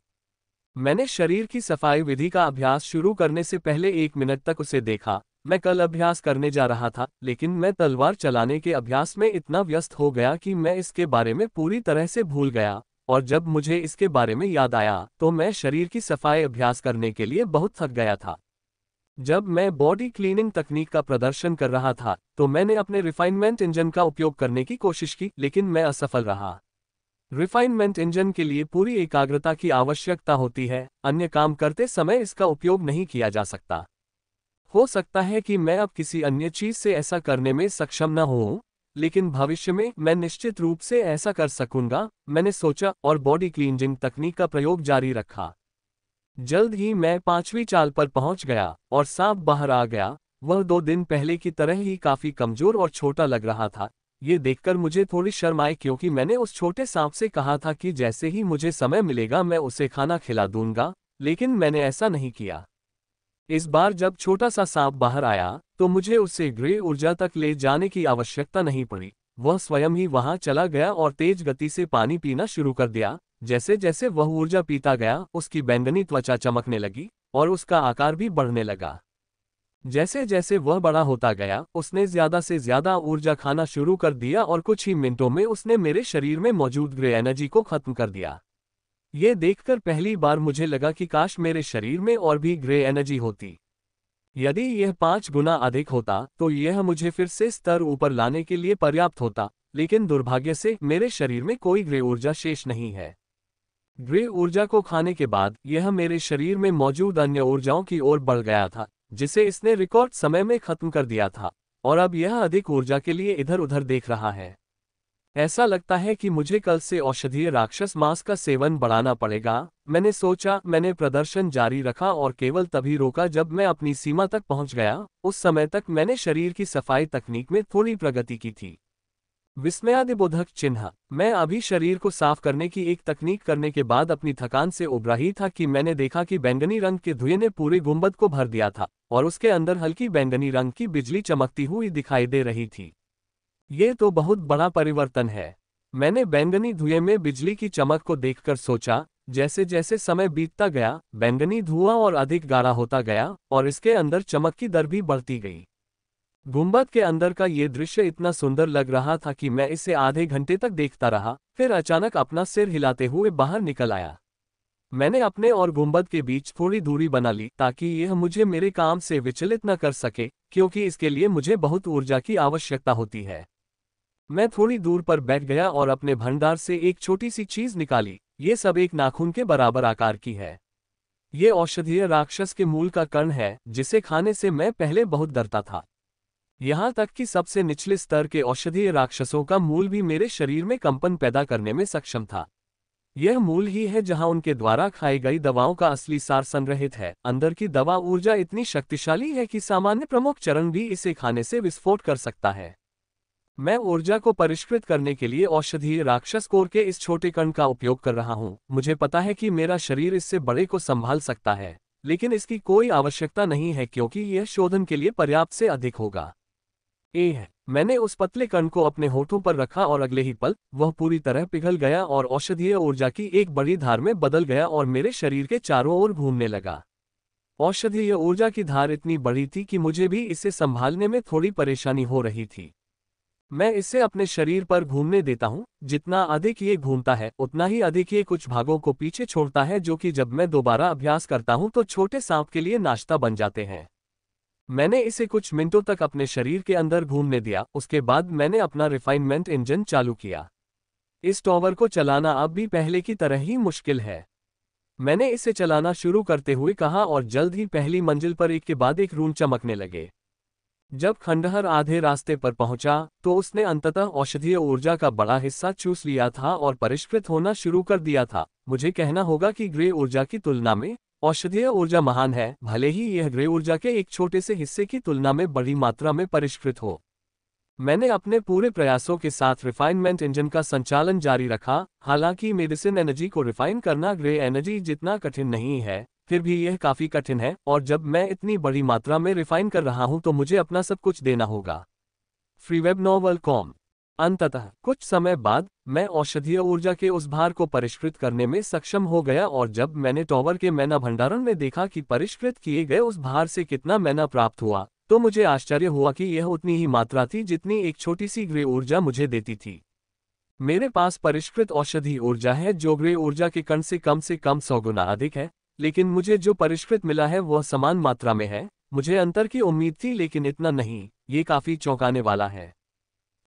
Speaker 1: मैंने शरीर की सफाई विधि का अभ्यास शुरू करने से पहले 1 मिनट तक उसे देखा। मैं कल अभ्यास करने जा रहा था, लेकिन मैं तलवार चलाने के अभ्यास में इतना व्यस्त हो गया कि मैं इसके बारे में पूरी तरह से भूल गया, और जब मुझे इसके बारे में याद आया तो मैं शरीर की सफाई अभ्यास करने के लिए बहुत थक गया था। जब मैं बॉडी क्लीनिंग तकनीक का प्रदर्शन कर रहा था तो मैंने अपने रिफाइनमेंट इंजन का उपयोग करने की कोशिश की, लेकिन मैं असफल रहा। रिफाइनमेंट इंजन के लिए पूरी एकाग्रता की आवश्यकता होती है, अन्य काम करते समय इसका उपयोग नहीं किया जा सकता। हो सकता है कि मैं अब किसी अन्य चीज से ऐसा करने में सक्षम न हूं, लेकिन भविष्य में मैं निश्चित रूप से ऐसा कर सकूंगा, मैंने सोचा और बॉडी क्लींजिंग तकनीक का प्रयोग जारी रखा। जल्द ही मैं 5वीं चाल पर पहुंच गया और सांप बाहर आ गया। वह 2 दिन पहले की तरह ही काफी कमजोर और छोटा लग रहा था। ये देखकर मुझे थोड़ी शर्म आई क्योंकि मैंने उस छोटे सांप से कहा था कि जैसे ही मुझे समय मिलेगा मैं उसे खाना खिला दूंगा, लेकिन मैंने ऐसा नहीं किया। इस बार जब छोटा सा सांप बाहर आया तो मुझे उसे ग्रे ऊर्जा तक ले जाने की आवश्यकता नहीं पड़ी। वह स्वयं ही वहां चला गया और तेज गति से पानी पीना शुरू कर दिया। जैसे जैसे वह ऊर्जा पीता गया उसकी बैंगनी त्वचा चमकने लगी और उसका आकार भी बढ़ने लगा। जैसे जैसे वह बड़ा होता गया उसने ज्यादा से ज्यादा ऊर्जा खाना शुरू कर दिया और कुछ ही मिनटों में उसने मेरे शरीर में मौजूद ग्रे एनर्जी को खत्म कर दिया। ये देखकर पहली बार मुझे लगा कि काश मेरे शरीर में और भी ग्रे एनर्जी होती। यदि यह 5 गुना अधिक होता तो यह मुझे फिर से स्तर ऊपर लाने के लिए पर्याप्त होता, लेकिन दुर्भाग्य से मेरे शरीर में कोई ग्रे ऊर्जा शेष नहीं है। ग्रे ऊर्जा को खाने के बाद यह मेरे शरीर में मौजूद अन्य ऊर्जाओं की ओर बढ़ गया था, जिसे इसने रिकॉर्ड समय में खत्म कर दिया था, और अब यह अधिक ऊर्जा के लिए इधर उधर देख रहा है। ऐसा लगता है कि मुझे कल से औषधीय राक्षस मांस का सेवन बढ़ाना पड़ेगा, मैंने सोचा। मैंने प्रदर्शन जारी रखा और केवल तभी रोका जब मैं अपनी सीमा तक पहुंच गया। उस समय तक मैंने शरीर की सफाई तकनीक में थोड़ी प्रगति की थी। विस्मयादिबोधक चिन्ह। मैं अभी शरीर को साफ करने की एक तकनीक करने के बाद अपनी थकान से उबरा ही था कि मैंने देखा कि बैंगनी रंग के धुएं ने पूरे गुंबद को भर दिया था और उसके अंदर हल्की बैंगनी रंग की बिजली चमकती हुई दिखाई दे रही थी। ये तो बहुत बड़ा परिवर्तन है। मैंने बैंगनी धुएं में बिजली की चमक को देखकर सोचा, जैसे जैसे समय बीतता गया, बैंगनी धुआं और अधिक गाढ़ा होता गया और इसके अंदर चमक की दर भी बढ़ती गई। गुंबद के अंदर का ये दृश्य इतना सुंदर लग रहा था कि मैं इसे आधे घंटे तक देखता रहा, फिर अचानक अपना सिर हिलाते हुए बाहर निकल आया। मैंने अपने और गुंबद के बीच थोड़ी दूरी बना ली ताकि यह मुझे मेरे काम से विचलित न कर सके, क्योंकि इसके लिए मुझे बहुत ऊर्जा की आवश्यकता होती है। मैं थोड़ी दूर पर बैठ गया और अपने भंडार से एक छोटी सी चीज निकाली। ये सब एक नाखून के बराबर आकार की है। ये औषधीय राक्षस के मूल का कण है, जिसे खाने से मैं पहले बहुत डरता था। यहाँ तक कि सबसे निचले स्तर के औषधीय राक्षसों का मूल भी मेरे शरीर में कंपन पैदा करने में सक्षम था। यह मूल ही है जहाँ उनके द्वारा खाई गई दवाओं का असली सार संग्रहित है। अंदर की दवा ऊर्जा इतनी शक्तिशाली है कि सामान्य प्रमुख चरण भी इसे खाने से विस्फोट कर सकता है। मैं ऊर्जा को परिष्कृत करने के लिए औषधीय राक्षस कोर के इस छोटे कण का उपयोग कर रहा हूँ। मुझे पता है कि मेरा शरीर इससे बड़े को संभाल सकता है, लेकिन इसकी कोई आवश्यकता नहीं है क्योंकि यह शोधन के लिए पर्याप्त से अधिक होगा। मैंने उस पतले कण को अपने होठों पर रखा और अगले ही पल वह पूरी तरह पिघल गया और औषधीय ऊर्जा की एक बड़ी धार में बदल गया और मेरे शरीर के चारों ओर घूमने लगा। औषधीय ऊर्जा की धार इतनी बड़ी थी कि मुझे भी इसे संभालने में थोड़ी परेशानी हो रही थी। मैं इसे अपने शरीर पर घूमने देता हूँ। जितना अधिक ये घूमता है, उतना ही अधिक ये कुछ भागों को पीछे छोड़ता है, जो कि जब मैं दोबारा अभ्यास करता हूँ तो छोटे सांप के लिए नाश्ता बन जाते हैं। मैंने इसे कुछ मिनटों तक अपने शरीर के अंदर घूमने दिया। उसके बाद मैंने अपना रिफाइनमेंट इंजन चालू किया। इस टॉवर को चलाना अब भी पहले की तरह ही मुश्किल है। मैंने इसे चलाना शुरू करते हुए कहा और जल्द ही पहली मंजिल पर एक के बाद एक रूम चमकने लगे। जब खंडहर आधे रास्ते पर पहुंचा तो उसने अंततः औषधीय ऊर्जा का बड़ा हिस्सा चूस लिया था और परिष्कृत होना शुरू कर दिया था। मुझे कहना होगा कि ग्रे ऊर्जा की तुलना में औषधीय ऊर्जा महान है, भले ही यह ग्रे ऊर्जा के एक छोटे से हिस्से की तुलना में बड़ी मात्रा में परिष्कृत हो। मैंने अपने पूरे प्रयासों के साथ रिफाइनमेंट इंजन का संचालन जारी रखा। हालांकि मेडिसिन एनर्जी को रिफाइन करना ग्रे एनर्जी जितना कठिन नहीं है, फिर भी यह काफी कठिन है, और जब मैं इतनी बड़ी मात्रा में रिफाइन कर रहा हूं तो मुझे अपना सब कुछ देना होगा। फ्रीवेब नोवेल कॉम। अंततः कुछ समय बाद मैं औषधीय ऊर्जा के उस भार को परिष्कृत करने में सक्षम हो गया, और जब मैंने टॉवर के मैना भंडारण में देखा कि परिष्कृत किए गए उस भार से कितना मैना प्राप्त हुआ, तो मुझे आश्चर्य हुआ कि यह उतनी ही मात्रा थी जितनी एक छोटी सी ग्रे ऊर्जा मुझे देती थी। मेरे पास परिष्कृत औषधि ऊर्जा है जो ग्रे ऊर्जा के कण से कम 100 गुना अधिक है, लेकिन मुझे जो परिष्कृत मिला है वह समान मात्रा में है। मुझे अंतर की उम्मीद थी, लेकिन इतना नहीं। ये काफी चौंकाने वाला है।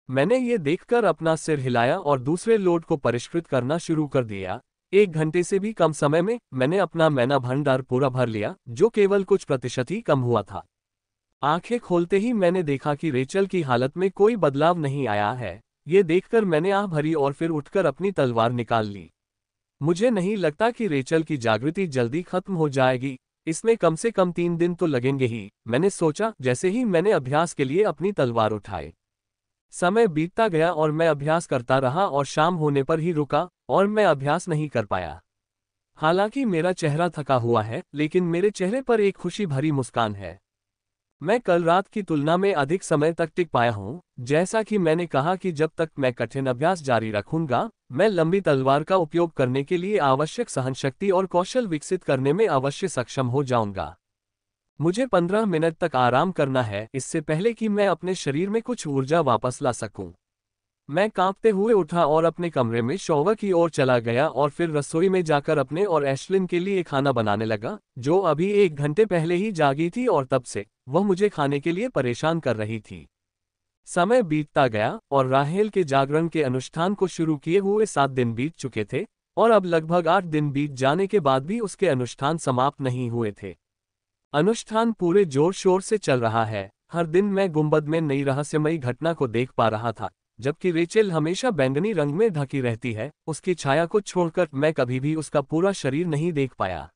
Speaker 1: मैंने ये देखकर अपना सिर हिलाया और दूसरे लोड को परिष्कृत करना शुरू कर दिया। 1 घंटे से भी कम समय में मैंने अपना मैना भंडार पूरा भर लिया, जो केवल कुछ प्रतिशत ही कम हुआ था। आंखें खोलते ही मैंने देखा कि रेचल की हालत में कोई बदलाव नहीं आया है। ये देखकर मैंने आह भरी और फिर उठकर अपनी तलवार निकाल ली। मुझे नहीं लगता कि रेचल की जागृति जल्दी खत्म हो जाएगी। इसमें कम से कम 3 दिन तो लगेंगे ही, मैंने सोचा जैसे ही मैंने अभ्यास के लिए अपनी तलवार उठाई। समय बीतता गया और मैं अभ्यास करता रहा और शाम होने पर ही रुका और मैं अभ्यास नहीं कर पाया। हालांकि मेरा चेहरा थका हुआ है, लेकिन मेरे चेहरे पर एक खुशी भरी मुस्कान है। मैं कल रात की तुलना में अधिक समय तक टिक पाया हूँ। जैसा कि मैंने कहा कि जब तक मैं कठिन अभ्यास जारी रखूंगा, मैं लंबी तलवार का उपयोग करने के लिए आवश्यक सहनशक्ति और कौशल विकसित करने में अवश्य सक्षम हो जाऊंगा। मुझे 15 मिनट तक आराम करना है, इससे पहले कि मैं अपने शरीर में कुछ ऊर्जा वापस ला सकूं। मैं कांपते हुए उठा और अपने कमरे में शॉवर की ओर चला गया और फिर रसोई में जाकर अपने और एश्लिन के लिए खाना बनाने लगा, जो अभी 1 घंटे पहले ही जागी थी और तब से वह मुझे खाने के लिए परेशान कर रही थी। समय बीतता गया और राहेल के जागरण के अनुष्ठान को शुरू किए हुए 7 दिन बीत चुके थे, और अब लगभग 8 दिन बीत जाने के बाद भी उसके अनुष्ठान समाप्त नहीं हुए थे। अनुष्ठान पूरे जोर शोर से चल रहा है। हर दिन मैं गुंबद में नई रहस्यमयी घटना को देख पा रहा था। जबकि रेचेल हमेशा बैंगनी रंग में ढकी रहती है, उसकी छाया को छोड़कर मैं कभी भी उसका पूरा शरीर नहीं देख पाया।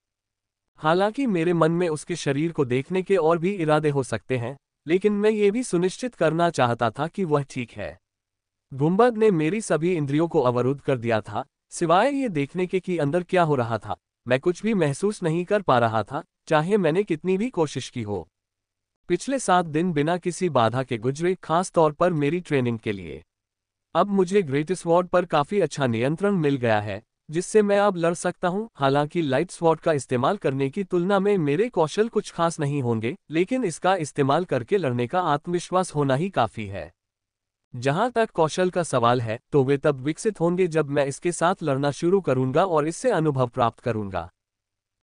Speaker 1: हालांकि मेरे मन में उसके शरीर को देखने के और भी इरादे हो सकते हैं, लेकिन मैं ये भी सुनिश्चित करना चाहता था कि वह ठीक है। गुंबद ने मेरी सभी इंद्रियों को अवरुद्ध कर दिया था, सिवाय ये देखने के कि अंदर क्या हो रहा था। मैं कुछ भी महसूस नहीं कर पा रहा था, चाहे मैंने कितनी भी कोशिश की हो। पिछले 7 दिन बिना किसी बाधा के गुजरे, खास तौर पर मेरी ट्रेनिंग के लिए। अब मुझे ग्रेट स्वॉर्ड पर काफी अच्छा नियंत्रण मिल गया है। जिससे मैं अब लड़ सकता हूँ। हालांकि लाइट स्वॉर्ड का इस्तेमाल करने की तुलना में मेरे कौशल कुछ खास नहीं होंगे, लेकिन इसका इस्तेमाल करके लड़ने का आत्मविश्वास होना ही काफी है। जहां तक कौशल का सवाल है, तो वे तब विकसित होंगे जब मैं इसके साथ लड़ना शुरू करूंगा और इससे अनुभव प्राप्त करूंगा।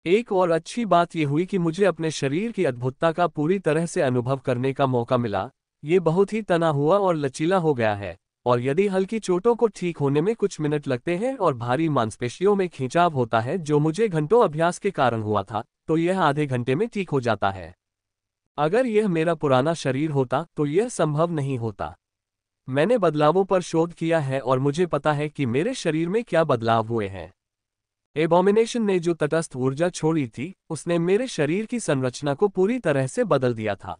Speaker 1: एक और अच्छी बात यह हुई कि मुझे अपने शरीर की अद्भुतता का पूरी तरह से अनुभव करने का मौका मिला। ये बहुत ही तना हुआ और लचीला हो गया है, और यदि हल्की चोटों को ठीक होने में कुछ मिनट लगते हैं और भारी मांसपेशियों में खिंचाव होता है जो मुझे घंटों अभ्यास के कारण हुआ था, तो यह आधे घंटे में ठीक हो जाता है। अगर यह मेरा पुराना शरीर होता तो यह संभव नहीं होता। मैंने बदलावों पर शोध किया है और मुझे पता है कि मेरे शरीर में क्या बदलाव हुए हैं। एबोमिनेशन ने जो तटस्थ ऊर्जा छोड़ी थी, उसने मेरे शरीर की संरचना को पूरी तरह से बदल दिया था।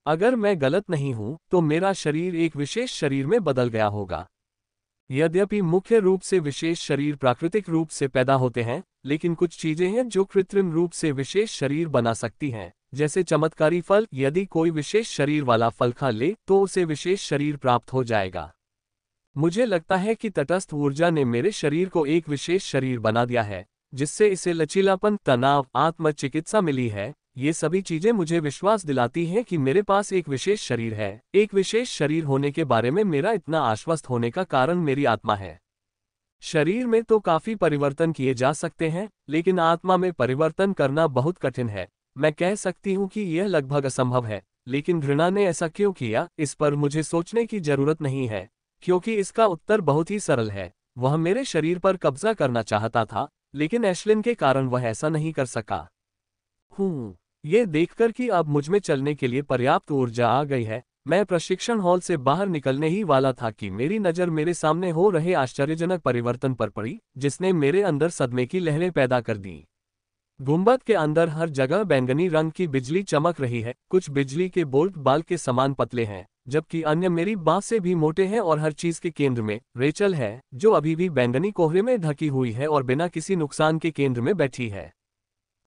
Speaker 1: अगर मैं गलत नहीं हूं, तो मेरा शरीर एक विशेष शरीर में बदल गया होगा। यद्यपि मुख्य रूप से विशेष शरीर प्राकृतिक रूप से पैदा होते हैं, लेकिन कुछ चीजें हैं जो कृत्रिम रूप से विशेष शरीर बना सकती हैं, जैसे चमत्कारी फल। यदि कोई विशेष शरीर वाला फल खा ले तो उसे विशेष शरीर प्राप्त हो जाएगा। मुझे लगता है कि तटस्थ ऊर्जा ने मेरे शरीर को एक विशेष शरीर बना दिया है, जिससे इसे लचीलापन, तनाव, आत्म चिकित्सा मिली है। ये सभी चीजें मुझे विश्वास दिलाती हैं कि मेरे पास एक विशेष शरीर है। एक विशेष शरीर होने के बारे में मेरा इतना आश्वस्त होने का कारण मेरी आत्मा है। शरीर में तो काफी परिवर्तन किए जा सकते हैं, लेकिन आत्मा में परिवर्तन करना बहुत कठिन है। मैं कह सकती हूँ कि यह लगभग असंभव है, लेकिन घृणा ने ऐसा क्यों किया, इस पर मुझे सोचने की जरूरत नहीं है, क्योंकि इसका उत्तर बहुत ही सरल है। वह मेरे शरीर पर कब्जा करना चाहता था, लेकिन एशलिन के कारण वह ऐसा नहीं कर सका। ये देखकर कि अब मुझमें चलने के लिए पर्याप्त ऊर्जा आ गई है, मैं प्रशिक्षण हॉल से बाहर निकलने ही वाला था कि मेरी नज़र मेरे सामने हो रहे आश्चर्यजनक परिवर्तन पर पड़ी, जिसने मेरे अंदर सदमे की लहरें पैदा कर दी। गुंबद के अंदर हर जगह बैंगनी रंग की बिजली चमक रही है। कुछ बिजली के बोल्ट बाल के समान पतले हैं, जबकि अन्य मेरी बांह से भी मोटे हैं। और हर चीज के केंद्र में रेचल है, जो अभी भी बैंगनी कोहरे में ढकी हुई है और बिना किसी नुकसान के केंद्र में बैठी है।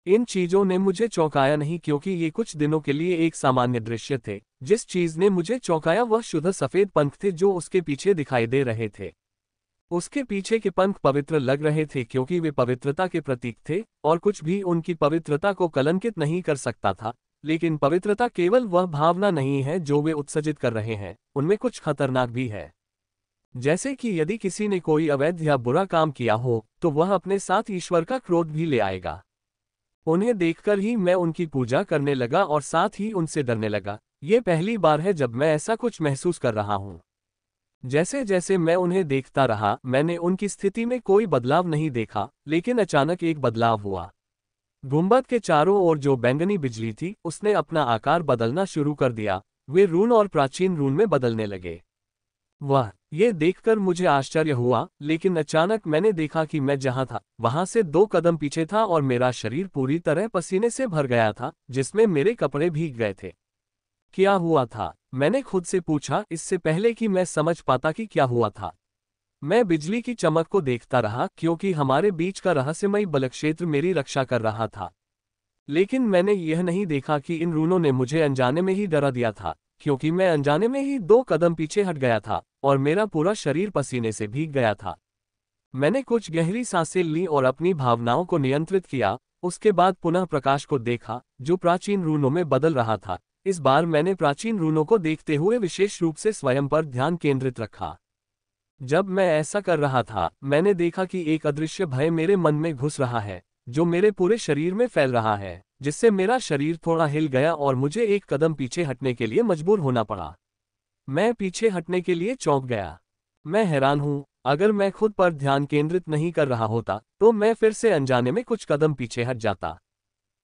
Speaker 1: इन चीजों ने मुझे चौंकाया नहीं, क्योंकि ये कुछ दिनों के लिए एक सामान्य दृश्य थे। जिस चीज ने मुझे चौंकाया वह शुद्ध सफेद पंख थे जो उसके पीछे दिखाई दे रहे थे। उसके पीछे के पंख पवित्र लग रहे थे, क्योंकि वे पवित्रता के प्रतीक थे, और कुछ भी उनकी पवित्रता को कलंकित नहीं कर सकता था। लेकिन पवित्रता केवल वह भावना नहीं है जो वे उत्सर्जित कर रहे हैं, उनमें कुछ खतरनाक भी है। जैसे कि यदि किसी ने कोई अवैध या बुरा काम किया हो, तो वह अपने साथ ईश्वर का क्रोध भी ले आएगा। उन्हें देखकर ही मैं उनकी पूजा करने लगा और साथ ही उनसे डरने लगा। ये पहली बार है जब मैं ऐसा कुछ महसूस कर रहा हूँ। जैसे जैसे मैं उन्हें देखता रहा, मैंने उनकी स्थिति में कोई बदलाव नहीं देखा, लेकिन अचानक एक बदलाव हुआ। गुंबद के चारों ओर जो बैंगनी बिजली थी, उसने अपना आकार बदलना शुरू कर दिया। वे रून और प्राचीन रून में बदलने लगे। ये देखकर मुझे आश्चर्य हुआ, लेकिन अचानक मैंने देखा कि मैं जहां था, वहां से 2 कदम पीछे था और मेरा शरीर पूरी तरह पसीने से भर गया था, जिसमें मेरे कपड़े भीग गए थे। क्या हुआ था? मैंने खुद से पूछा, इससे पहले कि मैं समझ पाता कि क्या हुआ था। मैं बिजली की चमक को देखता रहा, क्योंकि हमारे बीच का रहस्यमयी बलक्षेत्र मेरी रक्षा कर रहा था। लेकिन मैंने यह नहीं देखा कि इन रूनों ने मुझे अनजाने में ही डरा दिया था, क्योंकि मैं अनजाने में ही 2 कदम पीछे हट गया था और मेरा पूरा शरीर पसीने से भीग गया था। मैंने कुछ गहरी सांसें ली और अपनी भावनाओं को नियंत्रित किया। उसके बाद पुनः प्रकाश को देखा, जो प्राचीन रूनों में बदल रहा था। इस बार मैंने प्राचीन रूनों को देखते हुए विशेष रूप से स्वयं पर ध्यान केंद्रित रखा। जब मैं ऐसा कर रहा था, मैंने देखा कि एक अदृश्य भय मेरे मन में घुस रहा है, जो मेरे पूरे शरीर में फैल रहा है, जिससे मेरा शरीर थोड़ा हिल गया और मुझे 1 कदम पीछे हटने के लिए मजबूर होना पड़ा। मैं पीछे हटने के लिए चौंक गया। मैं हैरान हूं, अगर मैं खुद पर ध्यान केंद्रित नहीं कर रहा होता, तो मैं फिर से अनजाने में कुछ कदम पीछे हट जाता।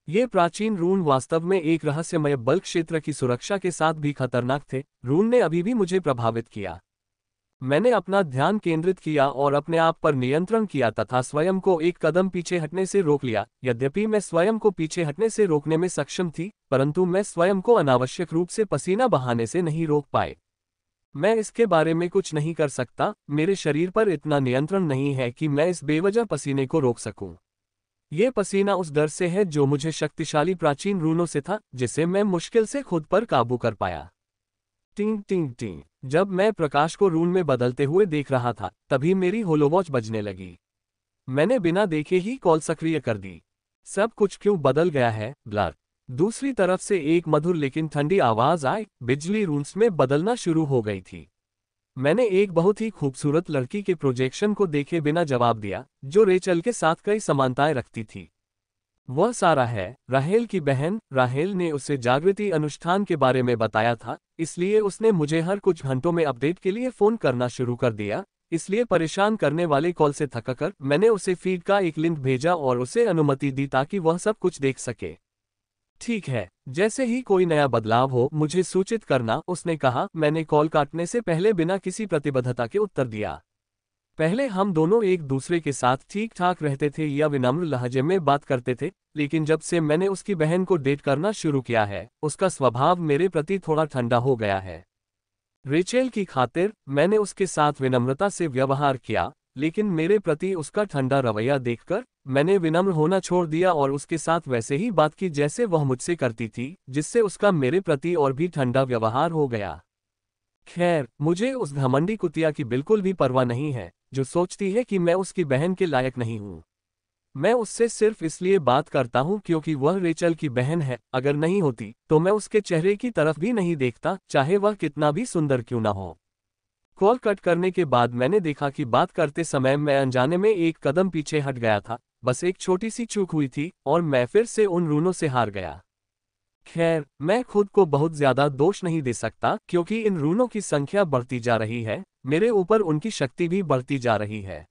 Speaker 1: ये प्राचीन रून वास्तव में एक रहस्यमय बल क्षेत्र की सुरक्षा के साथ भी खतरनाक थे। रून ने अभी भी मुझे प्रभावित किया। मैंने अपना ध्यान केंद्रित किया और अपने आप पर नियंत्रण किया तथा स्वयं को 1 कदम पीछे हटने से रोक लिया। यद्यपि मैं स्वयं को पीछे हटने से रोकने में सक्षम थी, परंतु मैं स्वयं को अनावश्यक रूप से पसीना बहाने से नहीं रोक पाए। मैं इसके बारे में कुछ नहीं कर सकता, मेरे शरीर पर इतना नियंत्रण नहीं है कि मैं इस बेवजह पसीने को रोक सकूं। ये पसीना उस डर से है जो मुझे शक्तिशाली प्राचीन रूनों से था, जिसे मैं मुश्किल से खुद पर काबू कर पाया। टिंग टिंग टिंग। जब मैं प्रकाश को रून में बदलते हुए देख रहा था, तभी मेरी होलोवॉच बजने लगी। मैंने बिना देखे ही कॉल सक्रिय कर दी। सब कुछ क्यों बदल गया है, ब्लर। दूसरी तरफ से एक मधुर लेकिन ठंडी आवाज आई, बिजली रूम्स में बदलना शुरू हो गई थी। मैंने एक बहुत ही खूबसूरत लड़की के प्रोजेक्शन को देखे बिना जवाब दिया, जो रेचल के साथ कई समानताएं रखती थी। वह सारा है, राहेल की बहन। राहेल ने उसे जागृति अनुष्ठान के बारे में बताया था, इसलिए उसने मुझे हर कुछ घंटों में अपडेट के लिए फोन करना शुरू कर दिया। इसलिए परेशान करने वाले कॉल से थककर मैंने उसे फीड का एक लिंक भेजा और उसे अनुमति दी ताकि वह सब कुछ देख सके। ठीक है, जैसे ही कोई नया बदलाव हो मुझे सूचित करना, उसने कहा। मैंने कॉल काटने से पहले बिना किसी प्रतिबद्धता के उत्तर दिया। पहले हम दोनों एक दूसरे के साथ ठीक ठाक रहते थे या विनम्र लहजे में बात करते थे, लेकिन जब से मैंने उसकी बहन को डेट करना शुरू किया है, उसका स्वभाव मेरे प्रति थोड़ा ठंडा हो गया है। रेचेल की खातिर मैंने उसके साथ विनम्रता से व्यवहार किया, लेकिन मेरे प्रति उसका ठंडा रवैया देखकर मैंने विनम्र होना छोड़ दिया और उसके साथ वैसे ही बात की जैसे वह मुझसे करती थी, जिससे उसका मेरे प्रति और भी ठंडा व्यवहार हो गया। खैर, मुझे उस घमंडी कुतिया की बिल्कुल भी परवाह नहीं है, जो सोचती है कि मैं उसकी बहन के लायक नहीं हूँ। मैं उससे सिर्फ इसलिए बात करता हूँ क्योंकि वह रेचल की बहन है। अगर नहीं होती तो मैं उसके चेहरे की तरफ भी नहीं देखता, चाहे वह कितना भी सुंदर क्यों ना हो। कॉल कट करने के बाद मैंने देखा कि बात करते समय मैं अनजाने में एक कदम पीछे हट गया था। बस एक छोटी सी चूक हुई थी और मैं फिर से उन रूनों से हार गया। खैर, मैं खुद को बहुत ज्यादा दोष नहीं दे सकता क्योंकि इन रूनों की संख्या बढ़ती जा रही है, मेरे ऊपर उनकी शक्ति भी बढ़ती जा रही है।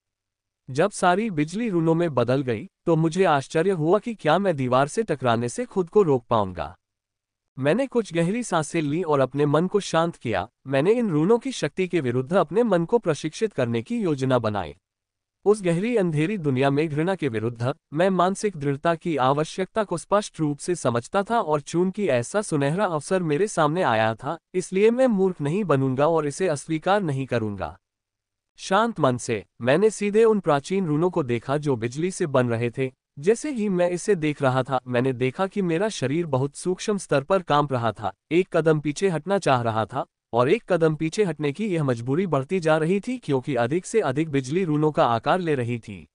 Speaker 1: जब सारी बिजली रूनों में बदल गई तो मुझे आश्चर्य हुआ कि क्या मैं दीवार से टकराने से खुद को रोक पाऊंगा। मैंने कुछ गहरी सांसें ली और अपने मन को शांत किया। मैंने इन रूनों की शक्ति के विरुद्ध अपने मन को प्रशिक्षित करने की योजना बनाई। उस गहरी अंधेरी दुनिया में घृणा के विरुद्ध मैं मानसिक दृढ़ता की आवश्यकता को स्पष्ट रूप से समझता था और चूंकि ऐसा सुनहरा अवसर मेरे सामने आया था, इसलिए मैं मूर्ख नहीं बनूंगा और इसे अस्वीकार नहीं करूंगा। शांत मन से मैंने सीधे उन प्राचीन रूनों को देखा जो बिजली से बन रहे थे। जैसे ही मैं इसे देख रहा था, मैंने देखा कि मेरा शरीर बहुत सूक्ष्म स्तर पर कांप रहा था, एक कदम पीछे हटना चाह रहा था और एक कदम पीछे हटने की यह मजबूरी बढ़ती जा रही थी क्योंकि अधिक से अधिक बिजली रूनों का आकार ले रही थी।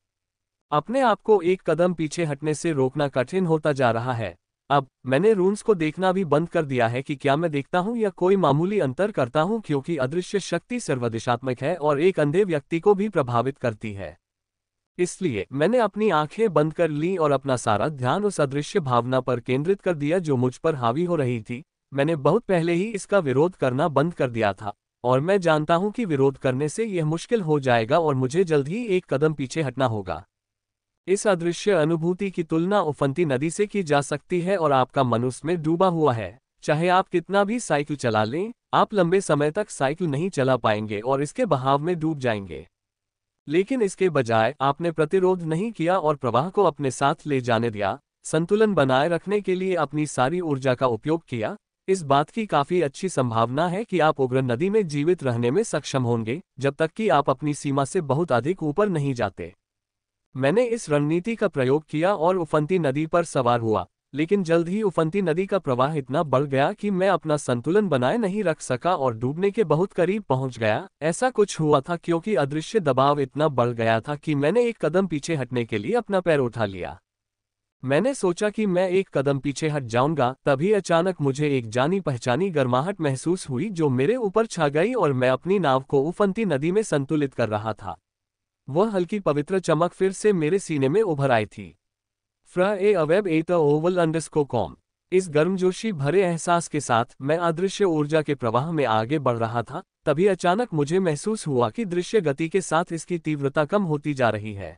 Speaker 1: अपने आप को एक कदम पीछे हटने से रोकना कठिन होता जा रहा है। अब मैंने रून्स को देखना भी बंद कर दिया है कि क्या मैं देखता हूं या कोई मामूली अंतर करता हूं, क्योंकि अदृश्य शक्ति सर्वदिशात्मक है और एक अंधे व्यक्ति को भी प्रभावित करती है। इसलिए मैंने अपनी आंखें बंद कर ली और अपना सारा ध्यान उस अदृश्य भावना पर केंद्रित कर दिया जो मुझ पर हावी हो रही थी। मैंने बहुत पहले ही इसका विरोध करना बंद कर दिया था और मैं जानता हूं कि विरोध करने से यह मुश्किल हो जाएगा और मुझे जल्द ही एक कदम पीछे हटना होगा। इस अदृश्य अनुभूति की तुलना उफनती नदी से की जा सकती है और आपका मन उसमें डूबा हुआ है। चाहे आप कितना भी साइकिल चला लें, आप लंबे समय तक साइकिल नहीं चला पाएंगे और इसके बहाव में डूब जाएंगे। लेकिन इसके बजाय आपने प्रतिरोध नहीं किया और प्रवाह को अपने साथ ले जाने दिया, संतुलन बनाए रखने के लिए अपनी सारी ऊर्जा का उपयोग किया। इस बात की काफी अच्छी संभावना है कि आप उग्र नदी में जीवित रहने में सक्षम होंगे जब तक कि आप अपनी सीमा से बहुत अधिक ऊपर नहीं जाते। मैंने इस रणनीति का प्रयोग किया और उफनती नदी पर सवार हुआ, लेकिन जल्द ही उफनती नदी का प्रवाह इतना बढ़ गया कि मैं अपना संतुलन बनाए नहीं रख सका और डूबने के बहुत करीब पहुंच गया। ऐसा कुछ हुआ था क्योंकि अदृश्य दबाव इतना बढ़ गया था कि मैंने एक कदम पीछे हटने के लिए अपना पैर उठा लिया। मैंने सोचा कि मैं एक कदम पीछे हट जाऊंगा, तभी अचानक मुझे एक जानी पहचानी गर्माहट महसूस हुई जो मेरे ऊपर छा गई और मैं अपनी नाव को उफनती नदी में संतुलित कर रहा था। वह हल्की पवित्र चमक फिर से मेरे सीने में उभर आई थी। @oval_com। इस गर्मजोशी भरे एहसास के साथ मैं अदृश्य ऊर्जा के प्रवाह में आगे बढ़ रहा था, तभी अचानक मुझे महसूस हुआ कि दृश्य गति के साथ इसकी तीव्रता कम होती जा रही है।